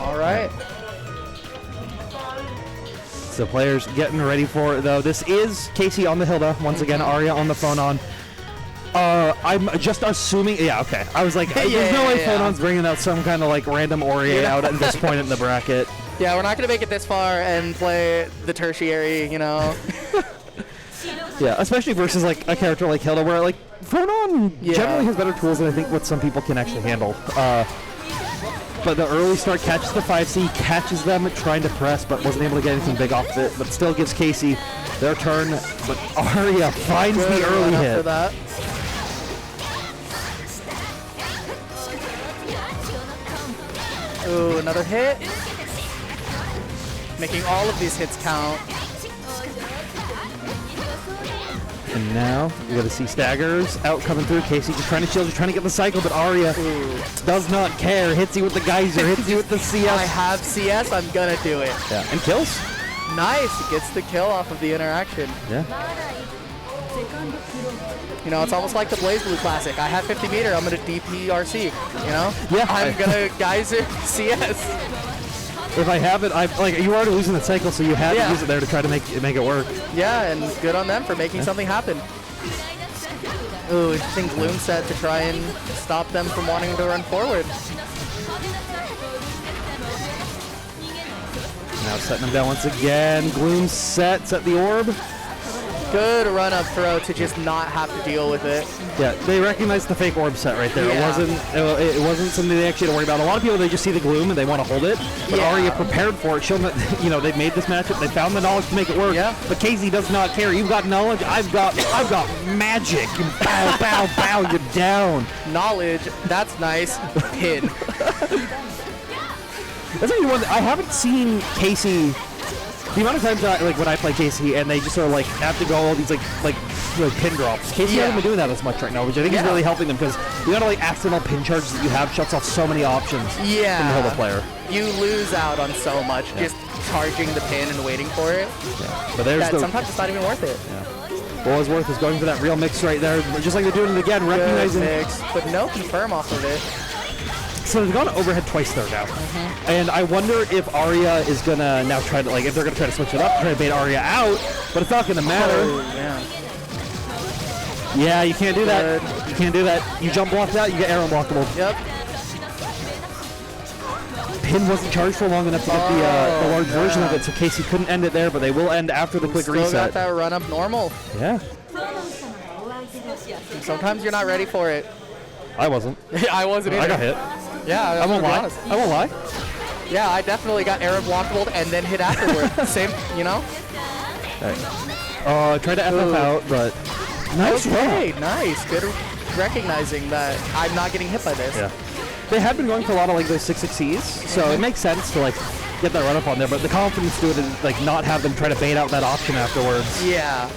All right. So players getting ready for it, though. This is Casey on the Hilda. Once again, Aria on the phone on. I'm just assuming. Yeah, okay. I was like, there's no way phone on's bringing out some kind of like random Aria out at this point in the bracket. Yeah, we're not going to make it this far and play the tertiary, you know. Yeah, especially versus like a character like Hilda, where like Phonon generally has better tools than I think what some people can actually handle. But the early start catches the 5C, catches them trying to press, but wasn't able to get anything big off of it. But still gives Casey their turn. But Aria finds the early run hit. after that. Ooh, another hit. Making all of these hits count. And now you got to see Staggers out coming through. Casey just trying to shield, just trying to get the cycle, but Aria does not care. Hits you with the geyser, hits you with the CS. I have CS, I'm gonna do it. Yeah, and kills. Nice, gets the kill off of the interaction. Yeah. You know, it's almost like the Blaze Blue Classic. I have 50 meter, I'm gonna DPRC, you know? Yeah. I'm gonna geyser CS. If I have it, you were already losing the cycle, so you had to use it there to try to make it work. Yeah, and good on them for making something happen. Ooh, interesting Gloom set to try and stop them from wanting to run forward. Now setting them down once again. Gloom set the orb. Good run up throw to just not have to deal with it. Yeah, they recognized the fake orb set right there. Yeah. It wasn't something they actually had to worry about. A lot of people, they just see the Gloom and they want to hold it. But Yeah. Aria prepared for it. Showed that, they've made this matchup. They found the knowledge to make it work. Yeah. But Casey does not care. You've got knowledge. I've got magic. You bow, bow, bow. You're down. Knowledge, that's nice. Pin. That's actually one. I haven't seen Casey. The amount of times when I play Casey and they just sort of have to go all these pin drops. Casey hasn't been doing that as much right now, which I think is really helping them because the amount of accidental pin charges that you have shuts off so many options from the Hilda player. You lose out on so much just charging the pin and waiting for it. Yeah. But there's Sometimes it's not even worth it. What was worth is going for that real mix right there, just like they're doing it again, recognizing. Good mix, but no confirm off of it. So they've gone overhead twice there now. And I wonder if Aria is going to now try to, if they're going to try to switch it up, try to bait Aria out, but it's not going to matter. Oh, man. Yeah, you can't do that. You can't do that. You jump block that, you get air unblockable. Yep. Pin wasn't charged for long enough to get the large version of it, so Casey couldn't end it there, but they will end after the quick Still reset. got that run up normal. Yeah. Sometimes you're not ready for it. I wasn't. I wasn't either. I got hit. Yeah, I won't lie. honest. I won't lie. Yeah, I definitely got air blockable and then hit afterward. Same, you know? Tried to FF out, but nice Okay, run. nice. Good recognizing that I'm not getting hit by this. Yeah. They had been going for a lot of those 6-6-Cs, so it makes sense to get that run up on there, but the confidence to it is not have them try to bait out that option afterwards. Yeah.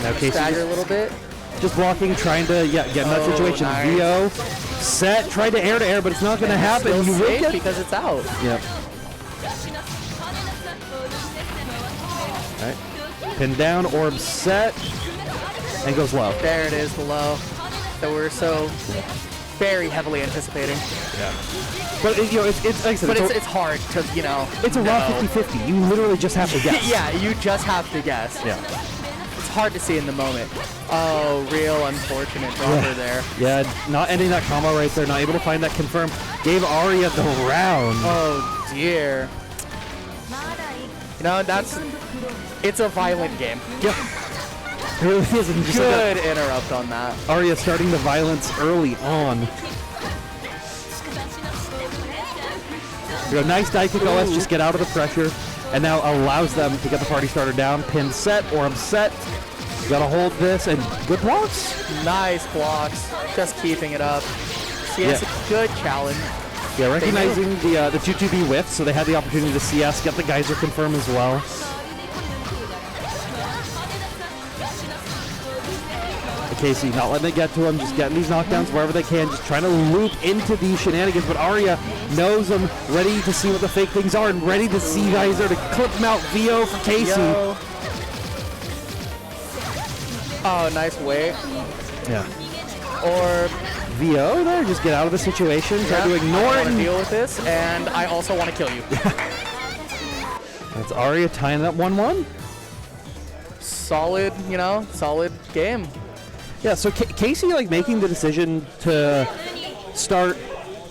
Now Casey Stagger a little bit. just blocking, trying to get in that situation. Nice. VO, set, tried to air, but it's not going to happen. Still You will safe get because it's out. Yep. Alright. Pin down, orb set, and goes low. There it is, the low that we're so very heavily anticipating. Yeah. But it's like I said, But it's hard to, it's a raw know. 50-50. You literally just have to guess. Yeah, you just have to guess. Yeah. It's hard to see in the moment. Oh, real unfortunate dropper there. Yeah, not ending that combo right there, not able to find that confirm. Gave Aria the round. Oh dear. You know, it's a violent game. Yeah. It really is. And just Good interrupt on that. Aria starting the violence early on. Nice die kick OS, just get out of the pressure, and now allows them to get the party starter down. Pin set or upset. Gotta hold this, and good blocks. Nice blocks. Just keeping it up. CS, a good challenge. Yeah, recognizing the 2-2B whiff, so they had the opportunity to CS, get the geyser confirm as well. Casey not letting it get to him, just getting these knockdowns wherever they can, just trying to loop into these shenanigans, but Aria knows them, ready to see what the fake things are, and ready to see geyser to clip him out. VO for Casey. Yo. Oh, nice wait. Yeah. Or VO there, just get out of the situation, try to ignore I it. want to deal with this, and I also want to kill you. That's Aria tying it up 1-1. Solid, you know, solid game. Yeah, so Casey, like, making the decision to start,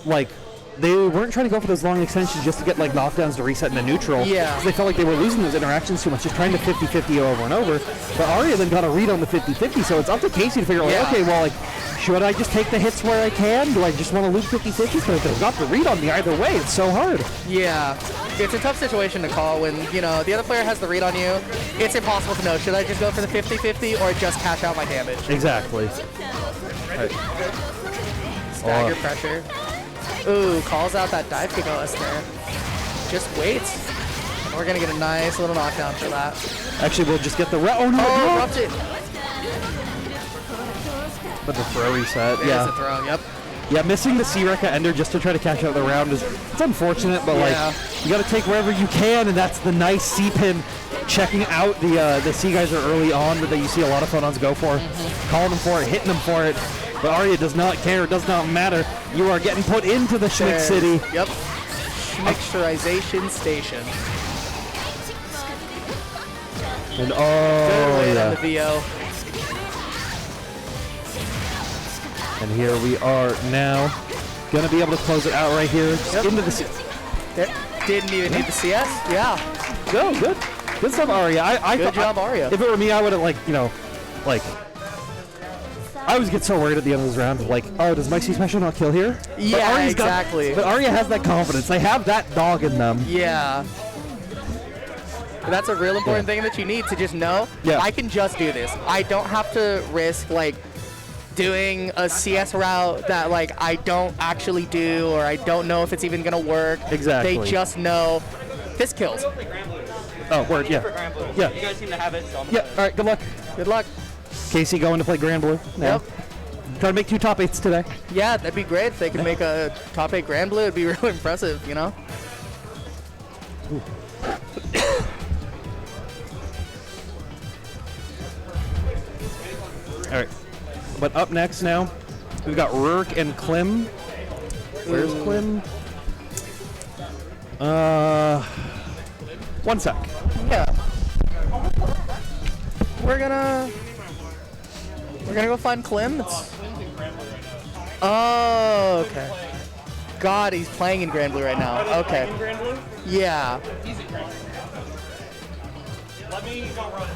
like, they weren't trying to go for those long extensions just to get, like, knockdowns to reset into neutral. Yeah. Because they felt like they were losing those interactions too much, just trying to 50-50 over and over. But Aria then got a read on the 50-50, so it's up to Casey to figure out, like, okay, well, like, should I just take the hits where I can? Do I just want to loop 50-50? But they've got the read on me either way. It's so hard. Yeah. It's a tough situation to call when, you know, the other player has the read on you. It's impossible to know. Should I just go for the 50-50 or just cash out my damage? Exactly. Right. Stagger pressure. Ooh, calls out that dive kick OS there. Just waits. And we're going to get a nice little knockdown for that. Actually, we'll just get the... Oh, no! Oh, dropped it. But the throw reset, There's the throw, yep. Yeah, missing the C-Rekka Ender just to try to cash out the round it's unfortunate, but like you got to take wherever you can, and that's the nice C-pin checking out the C-Geyser early on that you see a lot of phonons go for, calling them for it, hitting them for it. But Aria does not care, it does not matter. You are getting put into the Schmick City. Yep. Schmicksterization station. And Good win on the VO. And here we are now. Gonna be able to close it out right here. Just into the Didn't even need the CS. Yeah. Go, good. Good stuff, Aria. Good job, Aria. If it were me, I would have, like, you know, like, I always get so worried at the end of this round. Like, oh, does Mike C Special not kill here? Yeah, exactly. But Aria has that confidence. They have that dog in them. Yeah. That's a real important thing that you need to just know. Yeah. I can just do this. I don't have to risk, like, doing a CS route that, like, I don't actually do, or I don't know if it's even gonna work. Exactly. They just know this kills. Oh, word, yeah. Yeah. You guys seem to have it, so I'm Yeah, all right, good luck. Good luck. Casey going to play Grand Blue now. Yep. Try to make 2 top 8s today. Yeah, that'd be great if they could make a top 8 Grand Blue. It'd be really impressive, you know? All right. But up next now, we've got Ruric and Clim. Where's Clim? 1 sec. Yeah. We're gonna go find Clim. Oh, okay. God, he's playing in Grand Blue right now. Okay. Yeah. Let me go run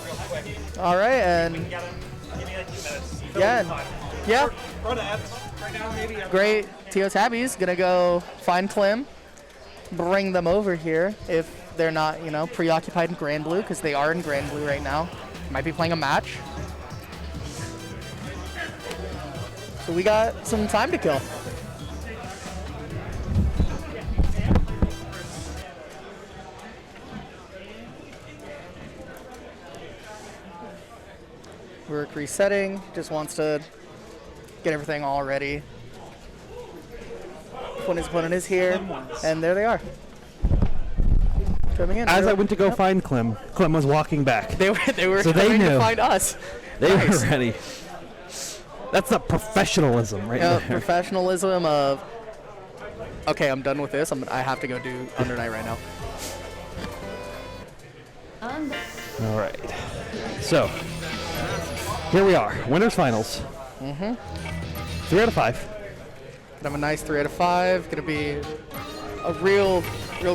real quick. All right, and Give me like 2 minutes. yeah. Run ads right now, maybe. Great. Tio Tabby's gonna go find Clim, bring them over here if they're not, you know, preoccupied in Grand Blue, because they are in Grand Blue right now. Might be playing a match. So we got some time to kill. We're resetting, just wants to get everything all ready. When his opponent is here, and there they are. Coming in. As I went to go find Clim, Clim was walking back. They were So they coming knew. to find us. They Nice. were ready. That's the professionalism right Yeah, there. professionalism of, okay, I'm done with this. I have to go do Under Night right now. All right. So, here we are. Winners finals. 3 out of 5. Have a nice 3 out of 5. Gonna be a real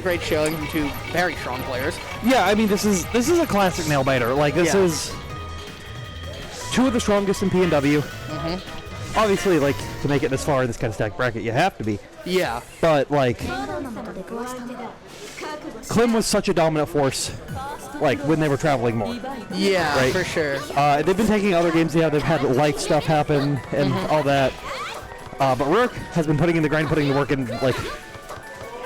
great showing from two very strong players. Yeah, I mean this is a classic nail biter. Like this is two of the strongest in PNW. Obviously, like to make it this far in this kind of stacked bracket, you have to be. Yeah. But like, Clim was such a dominant force. Like when they were traveling more. Yeah, right? for sure. They've been taking other games. Yeah, they've had life stuff happen and all that. But Ruric has been putting in the grind, putting the work in. Like,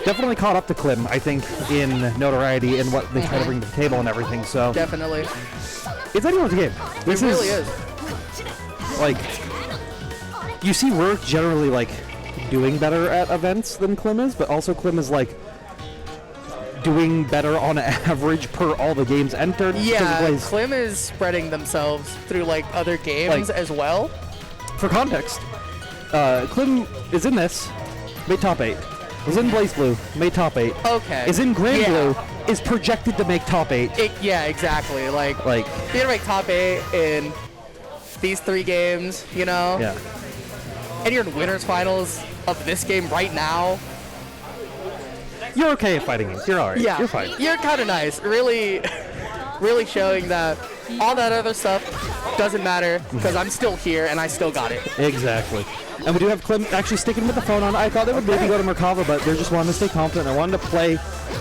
definitely caught up to Clim, I think, in notoriety and what they try to bring to the table and everything. So definitely, it's anyone's game. This it really is. Like, you see Ruric generally like doing better at events than Clim is, but also Clim is like doing better on average per all the games entered. Yeah, Clim is spreading themselves through like other games as well. For context, Clim is in this, made top 8. Was in Blaze Blue, made top 8. Okay. Is in Grand Blue, is projected to make top 8. Yeah, exactly. Like you're gonna make top 8 in these 3 games, you know? Yeah. And you're in winners finals of this game right now. You're okay at fighting games. You're alright. Yeah, You're fine. You're kind of nice. Really, really showing that all that other stuff doesn't matter because I'm still here and I still got it. Exactly. And we do have Clim actually sticking with the phone on. I thought they would maybe go to Merkava, but they're just wanting to stay confident. They wanted to play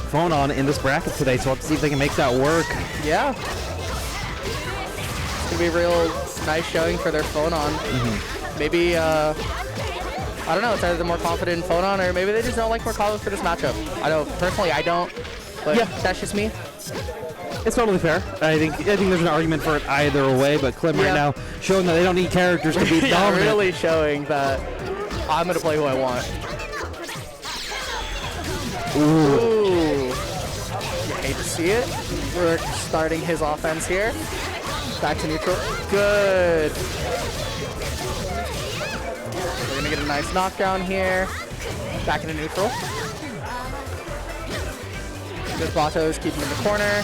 phone on in this bracket today, so let's see if they can make that work. Yeah. It's going to be a real nice showing for their phone on. Maybe, I don't know, it's either they're more confident in phone on or maybe they just don't like Merkava for this matchup. I know, personally, I don't, but that's just me. It's totally fair. I think there's an argument for it either way, but Clim right now showing that they don't need characters to be dominant. Really showing that I'm going to play who I want. Ooh. You hate to see it. Ruric starting his offense here. Back to neutral. Good. We're going to get a nice knockdown here. Back into neutral. Good Batos, keep him in the corner.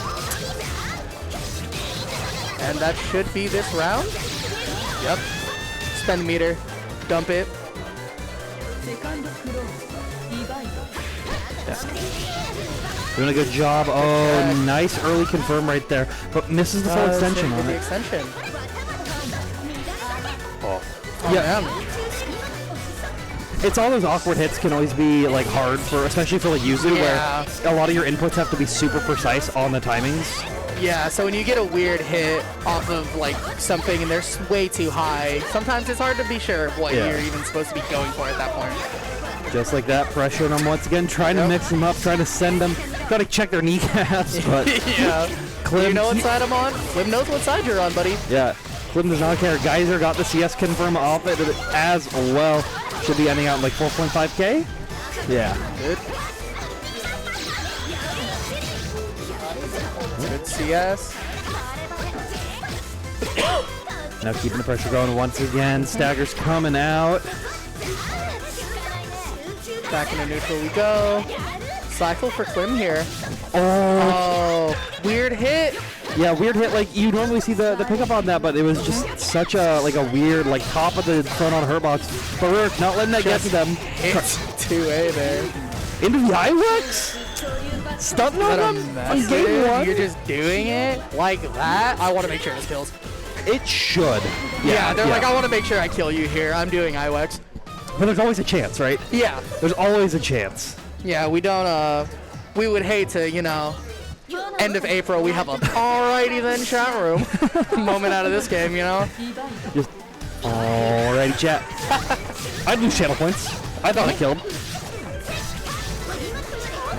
And that should be this round. Yep. Spend the meter. Dump it. Doing a good job. Oh, nice early confirm right there. But misses the full extension on the it. extension. Yeah. It's all those awkward hits can always be like hard for, especially for like Yuzu, where a lot of your inputs have to be super precise on the timings. Yeah, so when you get a weird hit off of like something and they're way too high, sometimes it's hard to be sure of what you're even supposed to be going for at that point. Just like that, pressuring them once again, trying to mix them up, trying to send them, got to check their kneecaps, but Clim, you know what side I'm on? Clim knows what side you're on, buddy. Yeah, Clim does not care. Geyser got the CS confirm off it as well. Should be ending out in like 4.5k. Yeah. Good. Good CS. Now keeping the pressure going once again. Stagger's coming out. Back into neutral we go. Cycle for Clim here. Oh, weird hit. Yeah, weird hit. Like you normally see the pickup on that, but it was just such a weird top of the front on her box. But Ruric not letting that get to them. Hits 2A there. Into the IWEX? Stunting on them on game 1? You're just doing it like that? I want to make sure this kills. It should. Yeah, they're like, I want to make sure I kill you here. I'm doing IWEX. But there's always a chance, right? Yeah. There's always a chance. Yeah, we don't, we would hate to, you know, end of April, we have a alrighty then chat room moment out of this game, you know? Just alrighty chat. I'd lose channel points. I thought I killed.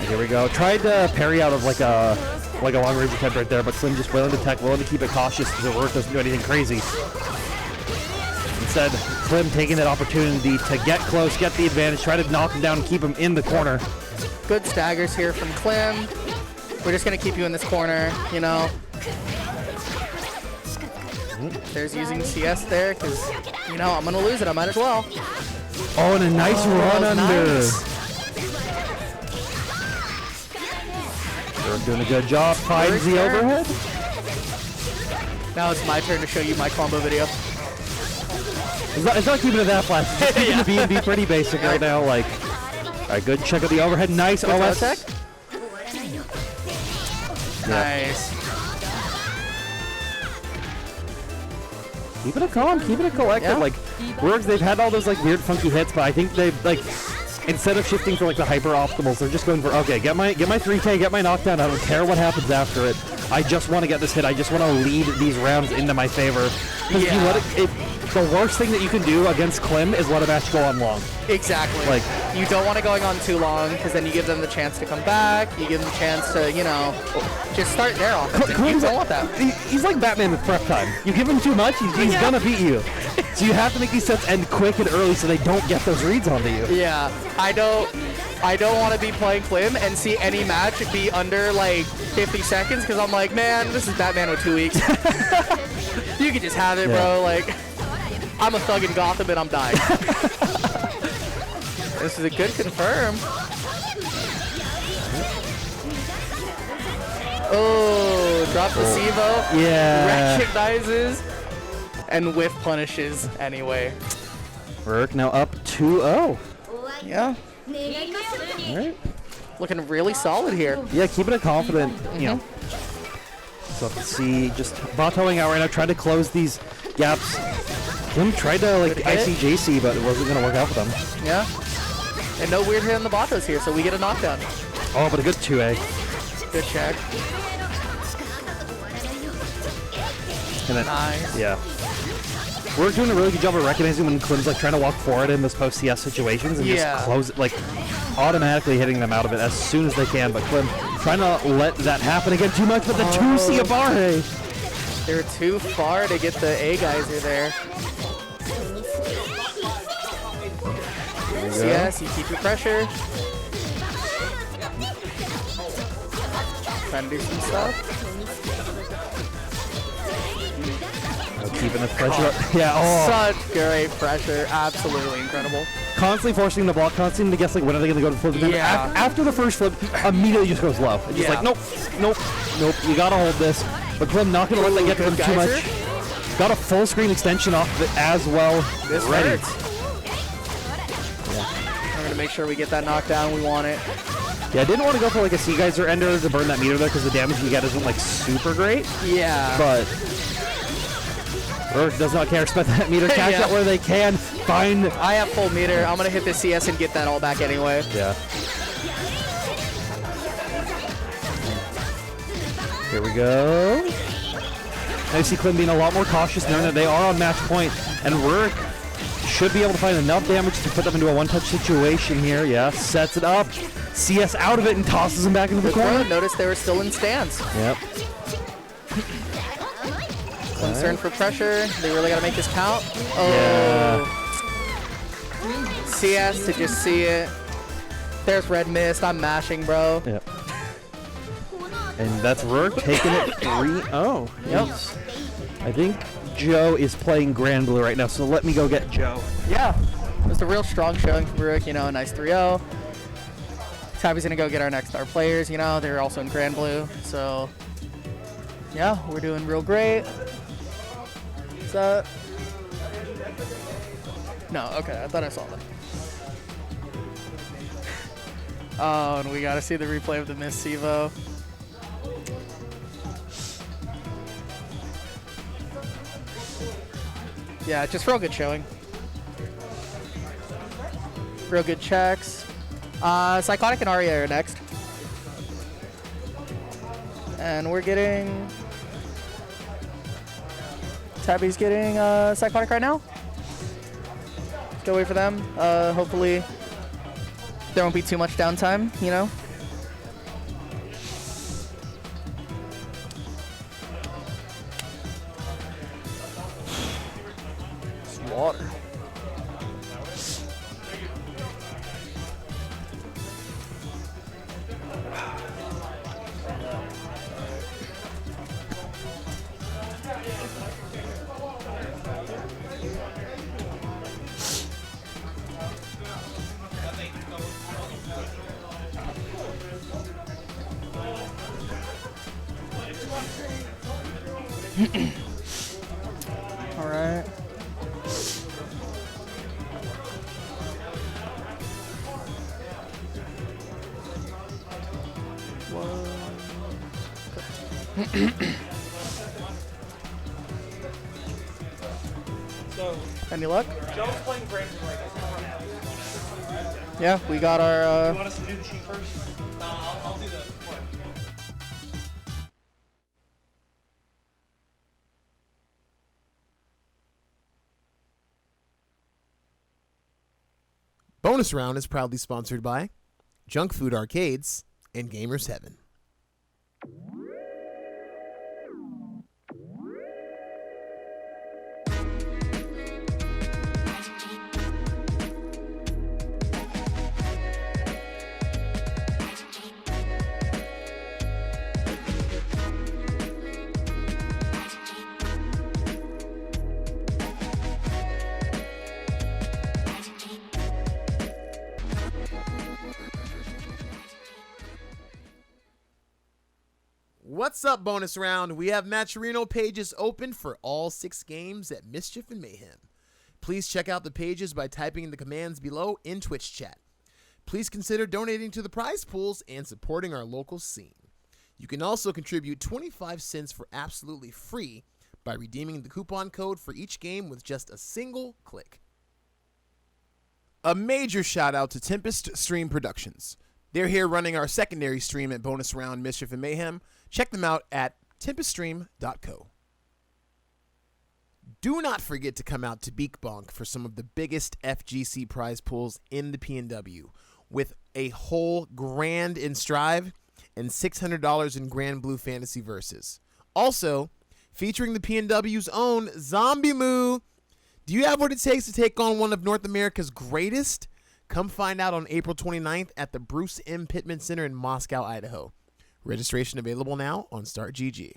Here we go. Tried to parry out of like a long range attempt right there, but Clim just willing to tech, willing to keep it cautious so Ruric doesn't do anything crazy. Instead, Clim taking that opportunity to get close, get the advantage, try to knock him down and keep him in the corner. Good staggers here from Clim. We're just going to keep you in this corner, you know. There's using CS there because, you know, I'm going to lose it. I might as well. Oh, and a nice run under. Nice. Ruric doing a good job. Finds the overhead. Now it's my turn to show you my combo video. It's not keeping it that flat. It's just keeping the B&B pretty basic right now. Like, all right, good check of the overhead. Nice OS. Check. Nice. Keeping it calm, keeping it collected. Yeah. Like, Ruric, they've had all those like weird, funky hits, but I think they've like instead of shifting for like the hyper optimals, they're just going for okay, get my 3K, get my knockdown. I don't care what happens after it. I just want to get this hit. I just want to lead these rounds into my favor. Because if you let it, the worst thing that you can do against Clim is let a match go on long. Exactly. Like, you don't want it going on too long because then you give them the chance to come back. You give them the chance to, you know, just start their offense. You don't want that. He's like Batman with prep time. You give him too much, he's gonna beat you. So you have to make these sets end quick and early so they don't get those reads onto you. Yeah, I don't want to be playing Clim and see any match be under like 50 seconds because I'm like, man, this is Batman with 2 weeks. You can just have it, bro. Like, I'm a thug in Gotham and I'm dying. This is a good confirm. Oh, drop the Sivo. Yeah. Recognizes and whiff punishes anyway. Ruric now up 2-0. Yeah. All right. Looking really solid here. Yeah, keeping it confident, you know. So let's see, just bottoing out right now, trying to close these gaps. Clim tried to like ICJC, but it wasn't gonna work out for them. Yeah. And no weird hit on the Batos here, so we get a knockdown. Oh, but a good 2A. Good check. And then, Nice. yeah. We're doing a really good job of recognizing when Clim's like trying to walk forward in those post CS situations and just close it, like automatically hitting them out of it as soon as they can. But Clim trying to let that happen again too much, but the 2C of Barre. They're too far to get the A geyser there. Yes, you keep your pressure. Trying to do some stuff. Keeping the pressure up. Yeah, oh. Such great pressure. Absolutely incredible. Constantly forcing the block, constantly to guess like when are they going to go to flip. Yeah. After the first flip, immediately just goes low. It's just like, nope, nope, nope, you got to hold this. But Clim not going to let that get to them too much. Got a full screen extension off of it as well. This ready. hurts. We're going to make sure we get that knockdown. We want it. Yeah, I didn't want to go for like a Sea Geyser ender to burn that meter there because the damage you get isn't like super great. Yeah. But Ruric does not care. Spend that meter, catch that where they can. Find. I have full meter. I'm going to hit the CS and get that all back anyway. Yeah. Here we go. I see Clim being a lot more cautious knowing that they are on match point, and Ruric should be able to find enough damage to put them into a one-touch situation here. Yeah, sets it up. CS out of it and tosses him back into the corner. Notice they were still in stance. Yep. Concern for pressure. They really got to make this count. Oh. Yeah. CS to just see it. There's red mist. I'm mashing, bro. Yep. And that's Ruric taking it 3-0. Yep. I think Joe is playing Grand Blue right now, so let me go get Joe. Yeah. It's a real strong showing from Ruric, you know, a nice 3-0. Tabby's gonna go get our next star players, you know, they're also in Grand Blue, so yeah, we're doing real great. So, no, okay, I thought I saw that. Oh, and we gotta see the replay of the Miss Sivo. Yeah, just real good showing. Real good checks. Psykotic and Aria are next. And we're getting... Tabby's getting Psykotic right now. Let's go wait for them. Hopefully there won't be too much downtime, you know? Some water. All right. So, Any luck? Joe's playing Grand Prix right now. Yeah, we got our. You want us to do the sheet first? No, I'll do the what? Bonus Round is proudly sponsored by Junk Food Arcades and Gamers Heaven. What's up, Bonus Round? We have Matcherino pages open for all 6 games at Mischief and Mayhem. Please check out the pages by typing in the commands below in Twitch chat. Please consider donating to the prize pools and supporting our local scene. You can also contribute 25 cents for absolutely free by redeeming the coupon code for each game with just a single click. A major shout out to Tempest Stream Productions. They're here running our secondary stream at Bonus Round Mischief and Mayhem. Check them out at tempeststream.co. Do not forget to come out to Beak Bonk for some of the biggest FGC prize pools in the PNW, with a whole grand in Strive and $600 in Grand Blue Fantasy Versus. Also, featuring the PNW's own Zombie Moo. Do you have what it takes to take on one of North America's greatest? Come find out on April 29th at the Bruce M. Pittman Center in Moscow, Idaho. Registration available now on StartGG.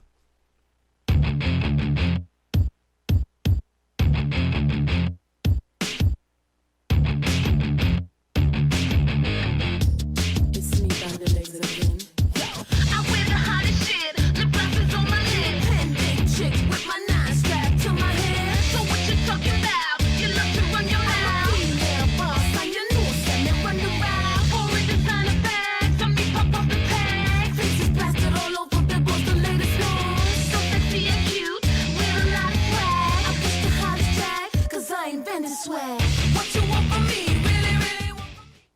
It's me by the legs again. I wear the hottest shit, lip glosses on my lid. Pending chicks with my 9 strapped to my head. So what you talking about? You love to run your mouth. I'm a female boss, on your new send and run around. Foreign designer bags, on me pop off the tag. Faces plastered all over billboards, the latest news. So sexy and cute, wear a lot of swag. I push the hottest jack, 'cause I invented swag. What you want from me? Really, really want from me?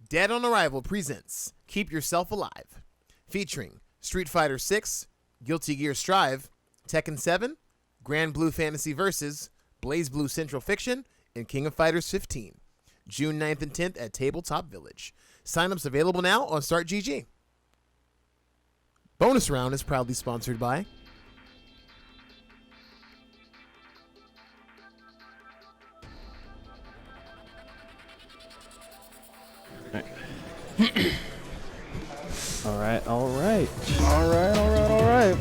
Dead on Arrival presents Keep Yourself Alive, featuring Street Fighter 6, Guilty Gear Strive, Tekken 7, Grand Blue Fantasy Versus, Blaze Blue Central Fiction, and King of Fighters 15. June 9th and 10th at Tabletop Village. Signups available now on StartGG. Bonus Round is proudly sponsored by All right.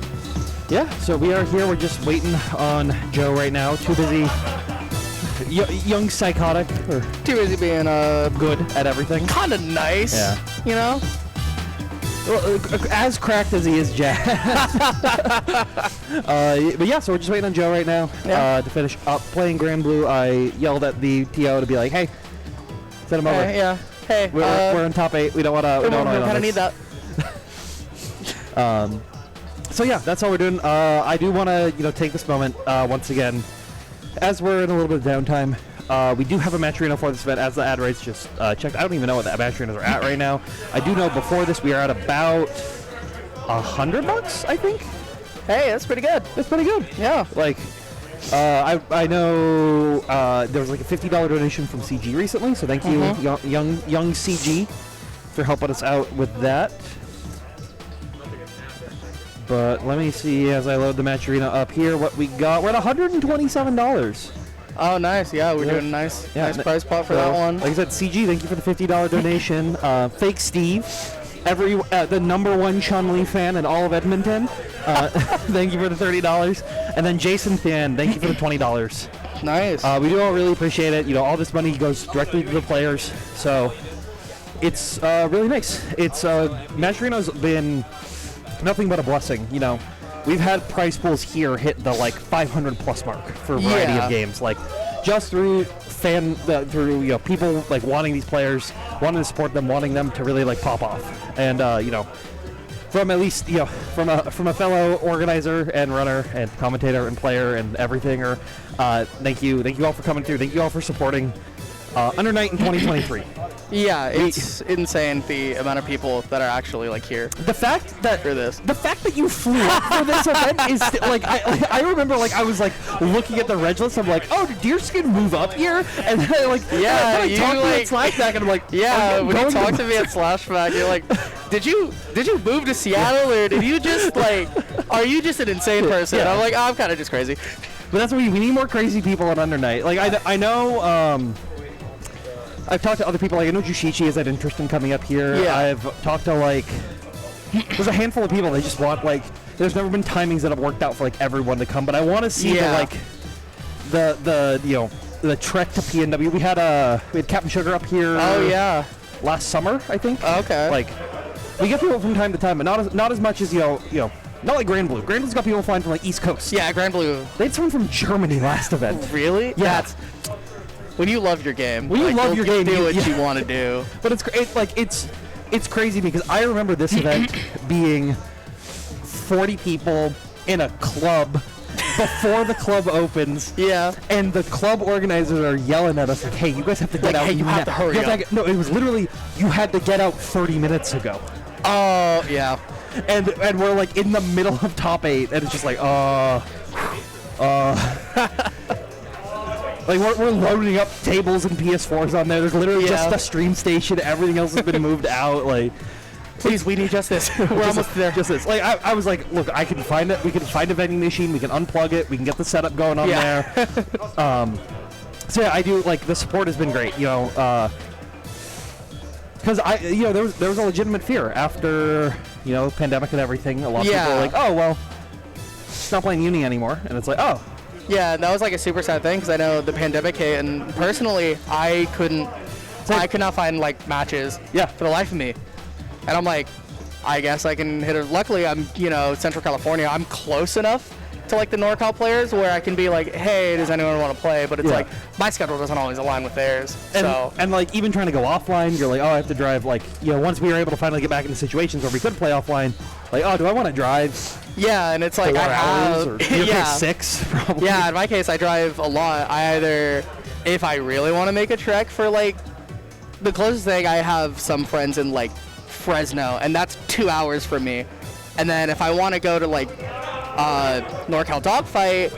Yeah, so we are here. We're just waiting on Joe right now. Too busy. Young Psykotic, or Too busy being good at everything. kind of nice. Yeah. You know. Well, as cracked as he is, Jack. But yeah, so we're just waiting on Joe right now Yeah. to finish up playing Grand Blue. I yelled at the TO to be like, "Hey, send him over. Yeah. Hey. We're in top 8. We don't want to. we kind of need that. So yeah, that's all we're doing. I do want to take this moment once again, as we're in a little bit of downtime. We do have a Matcherino for this event, as the ad rates just checked. I don't even know what the Matcherinos are at right now. I do know before this we are at about $100, I think. Hey, that's pretty good. That's pretty good. Yeah. Like, I know there was like a $50 donation from CG recently, so thank you, young CG, for helping us out with that. But let me see as I load the Matcherino up here what we got. We're at $127. Oh, nice. Yeah, we're doing a nice prize pot for that one. Like I said, CG, thank you for the $50 donation. Fake Steve, the #1 Chun-Li fan in all of Edmonton, thank you for the $30. And then Jason Fan, thank you for the $20. Nice. We do all really appreciate it. All this money goes directly to the players, so it's really nice. It's Matcherino's been nothing but a blessing. We've had prize pools here hit the like 500 plus mark for a variety of games, like just through people like wanting these players, wanting to support them, wanting them to really like pop off. And from at least from a fellow organizer and runner and commentator and player and everything. Thank you all for coming through. Thank you all for supporting Under Night in 2023. Yeah, it's insane the amount of people that are actually like here. The fact that you flew up for this event is like I remember like I was like looking at the reg list. I'm like, oh, did Deerskin move up here? And then like you talked to me like at Slashback, and I'm like, when you talked to me at Slashback, you're like, did you move to Seattle, or did you just like, are you just an insane person? Yeah. I'm like, oh, I'm kind of just crazy. But that's what we need, more crazy people at Under Night. Like I know. I've talked to other people, like I know Jushichi has that interest in coming up here. Yeah. I've talked to like, there's a handful of people they just want like, there's never been timings that have worked out for like everyone to come, but I want to see the trek to PNW. We had Captain Sugar up here. Oh yeah. Last summer, I think. Okay. Like, we get people from time to time, but not as much as not like Grand Blue. Grand Blue's got people flying from like East Coast. Yeah, Grand Blue. They had someone from Germany last event. Really? Yeah. When you love your game. When you love your game, do what you want to do. But it's crazy because I remember this event being 40 people in a club before the club opens. Yeah. And the club organizers are yelling at us like, "Hey, you guys have to get out. Hey, you have to hurry up." No, it was literally you had to get out 30 minutes ago. Oh yeah. And we're like in the middle of top 8, and it's just like, like we're loading up tables and PS4s on there. There's literally just a stream station. Everything else has been moved out. Like, please, we need just this. We're almost there. Just this. Like I was like, look, I can find it. We can find a vending machine. We can unplug it. We can get the setup going on there. So yeah, I do like the support has been great. Because there was a legitimate fear after pandemic and everything. A lot of people were like, oh well, it's not playing uni anymore, and it's like, oh. Yeah, that was like a super sad thing because I know the pandemic hit, and personally, I could not find like matches. Yeah. For the life of me, and I'm like, I guess I can hit it. Luckily, I'm Central California. I'm close enough to like the NorCal players where I can be like, hey, does anyone want to play? But it's like my schedule doesn't always align with theirs. And like even trying to go offline, you're like, oh, I have to drive. Like once we were able to finally get back into situations where we could play offline, like, oh, do I want to drive? Yeah, and it's like 4 I hours have 6 probably. Yeah, in my case, I drive a lot. I either, if I really want to make a trek for like, the closest thing, I have some friends in like Fresno, and that's 2 hours for me. And then if I want to go to like NorCal Dogfight,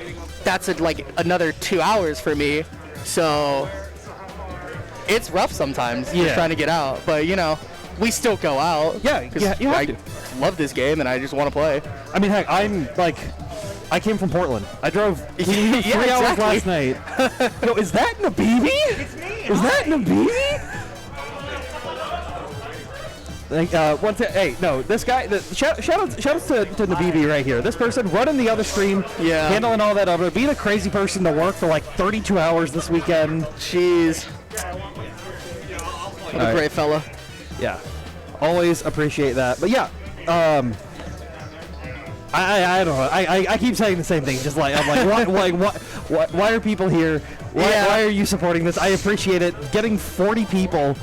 that's like another 2 hours for me. So it's rough sometimes just trying to get out, but we still go out. Yeah, you have to. Love this game and I just want to play. I mean, heck, I came from Portland. I drove 3 hours last night. Yo, is that Nabibi? It's me. Is that Nabibi? This guy. Shout outs to Nabibi right here. This person running the other stream, handling all that other, being a crazy person to work for like 32 hours this weekend. Jeez. What a great fella. Yeah, always appreciate that. But yeah, I don't know. I keep saying the same thing. Just like I'm like, why are people here? Why are you supporting this? I appreciate it. Getting 40 people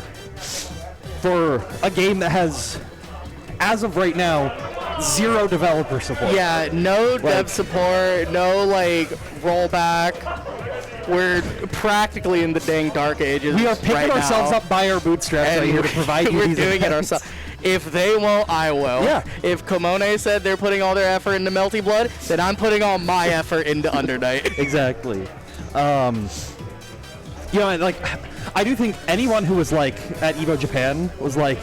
for a game that has, as of right now, 0 developer support. Yeah, no dev support, no like rollback. We're practically in the dang dark ages. We are picking ourselves up by our bootstraps right here to provide you we're these doing it events. ourselves. If they won't, I will. Yeah. If Komone said they're putting all their effort into Melty Blood, then I'm putting all my effort into Under Night. Exactly. Like, I do think anyone who was like at Evo Japan was like,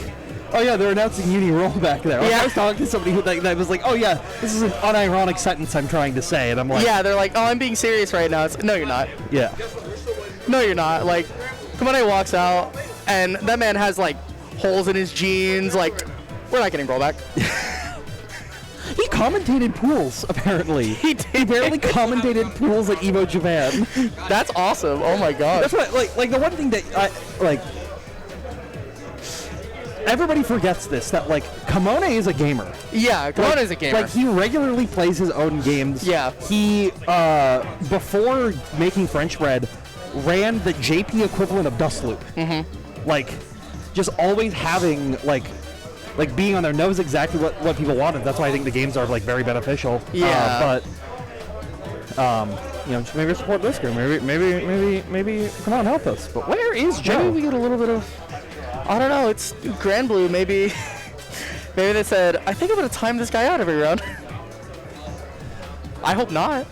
oh yeah, they're announcing Uni rollback there. Like, I was talking to somebody who that was like, oh yeah, this is an unironic sentence I'm trying to say, and I'm like, yeah, they're like, oh, I'm being serious right now. It's, no, you're not. Yeah. No, you're not. Like, Komone walks out, and that man has like holes in his jeans. Like, we're not getting rollback. He commentated pools, apparently. He barely commentated pools at Evo Japan. That's awesome. Oh my god. That's what, like the one thing that everybody forgets this, that like Komone is a gamer. Yeah, Komone is a gamer. Like he regularly plays his own games. Yeah. He before making French Bread ran the JP equivalent of Dust Loop. Mm-hmm. Like just always having like like being on there knows exactly what people wanted. That's why I think the games are like very beneficial. Yeah. You know, just maybe support this game. Maybe come on, help us. But where is Joe? Maybe we get a little bit of, I don't know, it's Grand Blue, maybe they said, I think I'm going to time this guy out every round. I hope not.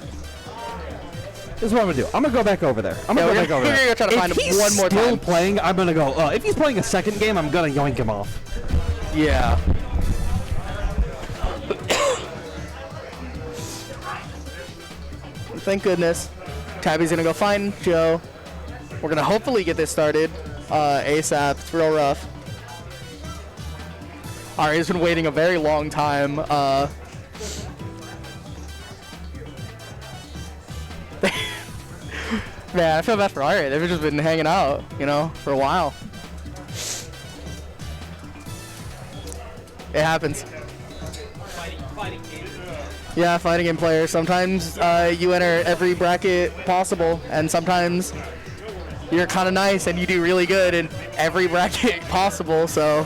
This is what I'm gonna do. I'm gonna go back over there. I'm gonna go back over there. We're gonna try to find him one more time. If he's still playing, I'm gonna go. If he's playing a second game, I'm gonna yoink him off. Yeah. Thank goodness. Tabby's gonna go find Joe. We're gonna hopefully get this started ASAP. It's real rough. Aria's been waiting a very long time. Man, I feel bad for Aria. They've just been hanging out, you know, for a while. It happens. Yeah, fighting game player. Sometimes you enter every bracket possible, and sometimes you're kind of nice and you do really good in every bracket possible. So,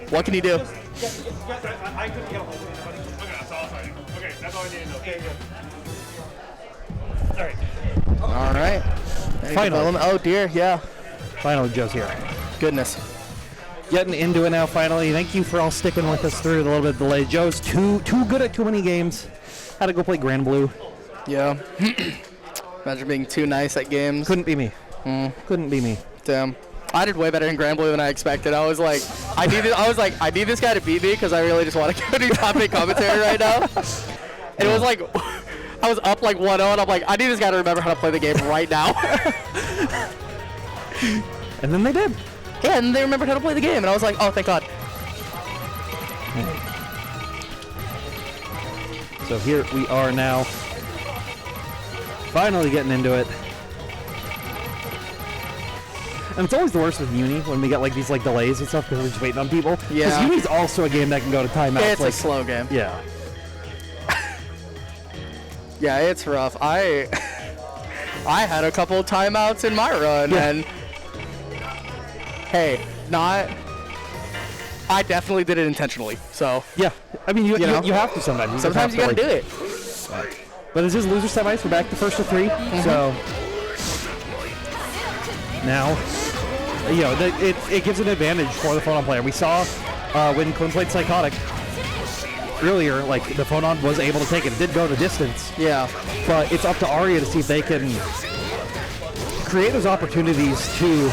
what can you do? I couldn't get a hold of anybody. Okay, that's all I need. Okay, that's all I need to know. Okay, good. All right. All right. Finally. Oh dear, yeah. Finally, Joe's here. Goodness. Getting into it now. Finally, thank you for all sticking with us through the little bit of delay. Joe's too good at too many games. Had to go play Grand Blue. Yeah. Imagine being too nice at games. Couldn't be me. Couldn't be me. Damn. I did way better in Grand Blue than I expected. I was like, I need this guy to beat me because I really just want to go do top 8 commentary right now. And it was like, I was up like 1-0, and I'm like, I need this guy to remember how to play the game right now. And then they did. Yeah, and they remembered how to play the game, and I was like, oh, thank God. So here we are now. Finally getting into it. And it's always the worst with Uni when we get like these like delays and stuff because we're just waiting on people. Yeah. Because Uni's also a game that can go to timeout. It's a slow game. Yeah. Yeah, it's rough. I had a couple timeouts in my run, and hey, I definitely did it intentionally. So Yeah. I mean, you know? you have to sometimes. sometimes you gotta do it. But this is loser semis. We're back to first to 3. So now, you know, it gives an advantage for the phone-on player. We saw when Clim played Psykotic earlier, like the phone-on was able to take it. It did go the distance. Yeah. But it's up to Aria to see if they can create those opportunities to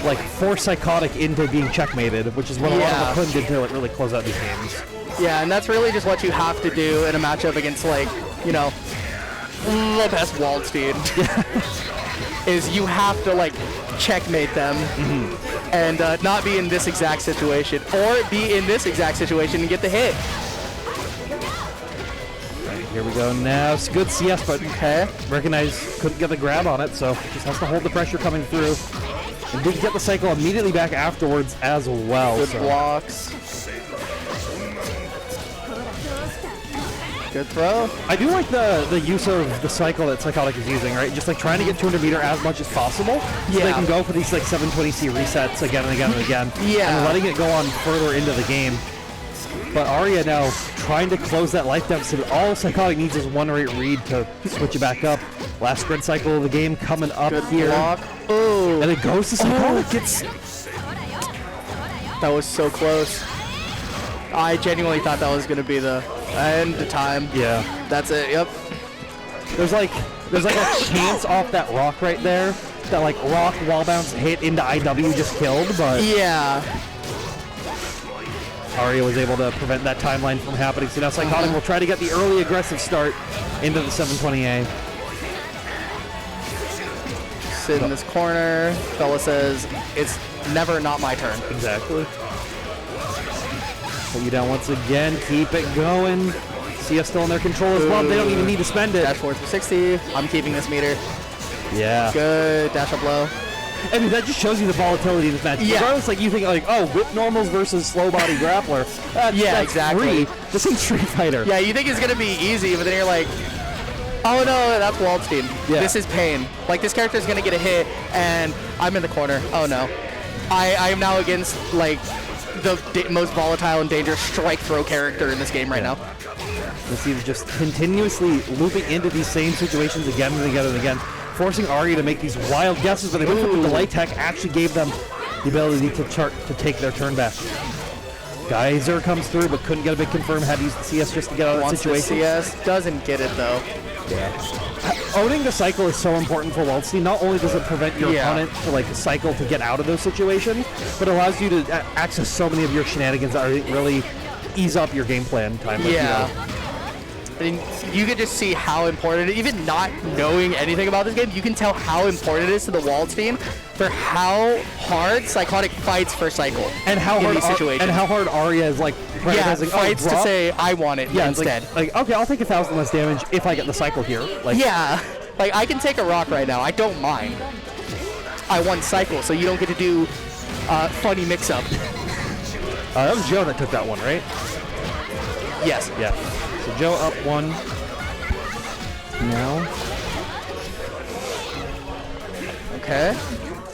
like force Psykotic into being checkmated, which is what a lot of the Clim did to like, really close out these games. Yeah, and that's really just what you have to do in a matchup against, like, you know, the best Waldstein. Is you have to, like, checkmate them and not be in this exact situation, or be in this exact situation and get the hit. Right, here we go now. It's a good CS, but recognize couldn't get the grab on it, so just has to hold the pressure coming through. And did get the cycle immediately back afterwards as well. Good blocks. Good throw. I do like the use of the cycle that Psykotic is using, right? Just like trying to get 200 meter as much as possible, so they can go for these like 720C resets again and again and again. Yeah. And letting it go on further into the game. But Aria now trying to close that life deficit. All Psykotic needs is one right read to switch it back up. Last grid cycle of the game coming up here. Block. Oh. And it goes to Psykotic. That was so close. I genuinely thought that was going to be the end time. Yeah. That's it. Yep. There's like a chance off that rock right there. That like rock wall bounce hit into IW just killed, but yeah. Aria was able to prevent that timeline from happening. So now Psykotic will try to get the early aggressive start into the 720A. Sit in this corner. Fella says, it's never not my turn. Exactly. Put you down once again. Keep it going. CS still in their control as well. They don't even need to spend it. Dash forward 360. I'm keeping this meter. Yeah. Good. Dash up low. I mean, that just shows you the volatility of this match. Yeah. Regardless, like, you think, like, oh, whip normals versus slow body grappler. That's exactly. This ain't Street Fighter. Yeah, you think it's going to be easy, but then you're like, oh no, that's Waldstein. Yeah. This is pain. Like, this character's going to get a hit, and I'm in the corner. Oh no. I am now against, like, the most volatile and dangerous strike throw character in this game right now. He's just continuously looping into these same situations again and again and again, forcing Aria to make these wild guesses, but they went for the delay tech, actually gave them the ability to take their turn back. Geyser comes through, but couldn't get a big confirm, had to use the CS just to get out of that situation. CS, doesn't get it though. Owning the cycle is so important for Wildstein. Not only does it prevent your opponent to like cycle to get out of those situations, but it allows you to access so many of your shenanigans that really ease up your game plan time. And you can just see how important, even not knowing anything about this game, you can tell how important it is to the Wildstein for how hard Psykotic fights for cycle and how in hard these situations. And how hard Aria is like fights to say I want it instead. Like okay, I'll take 1,000 less damage if I get the cycle here. Like like I can take a rock right now. I don't mind. I want cycle, so you don't get to do funny mix-up. That was Joe that took that one, right? Yes. Yeah. So Joe up 1. Now. Okay.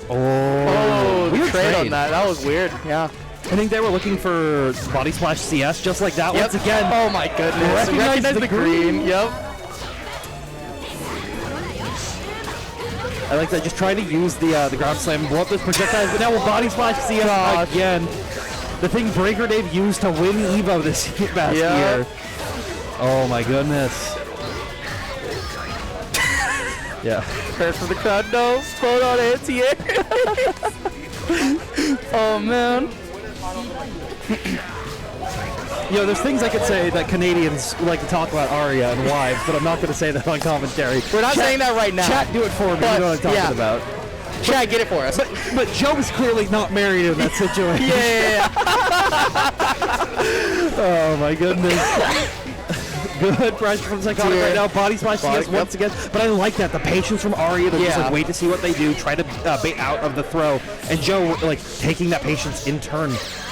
Oh, weird trade on trade. that. That was weird. Yeah. I think they were looking for Body Splash CS just like that once again. Oh my goodness. Recognize the green. Yep. I like that. Just trying to use the ground slam and blow up those projectiles, but now with Body Splash CS again. The thing Breaker Dave used to win Evo this past year. Oh my goodness. Yeah. Prayers for the crowd. No. Hold on, anti-air. Oh man. There's things I could say that Canadians like to talk about Aria and wives, but I'm not going to say that on commentary. We're not saying that right now. Chat, do it for me. You know what I'm talking about. Chat, get it for us. But Joe is clearly not married in that situation. Oh my goodness. Good pressure from Psykotic right now. Body Splash CS once again. But I like that. The patience from Aria to just like wait to see what they do, try to bait out of the throw. And Joe like taking that patience in turn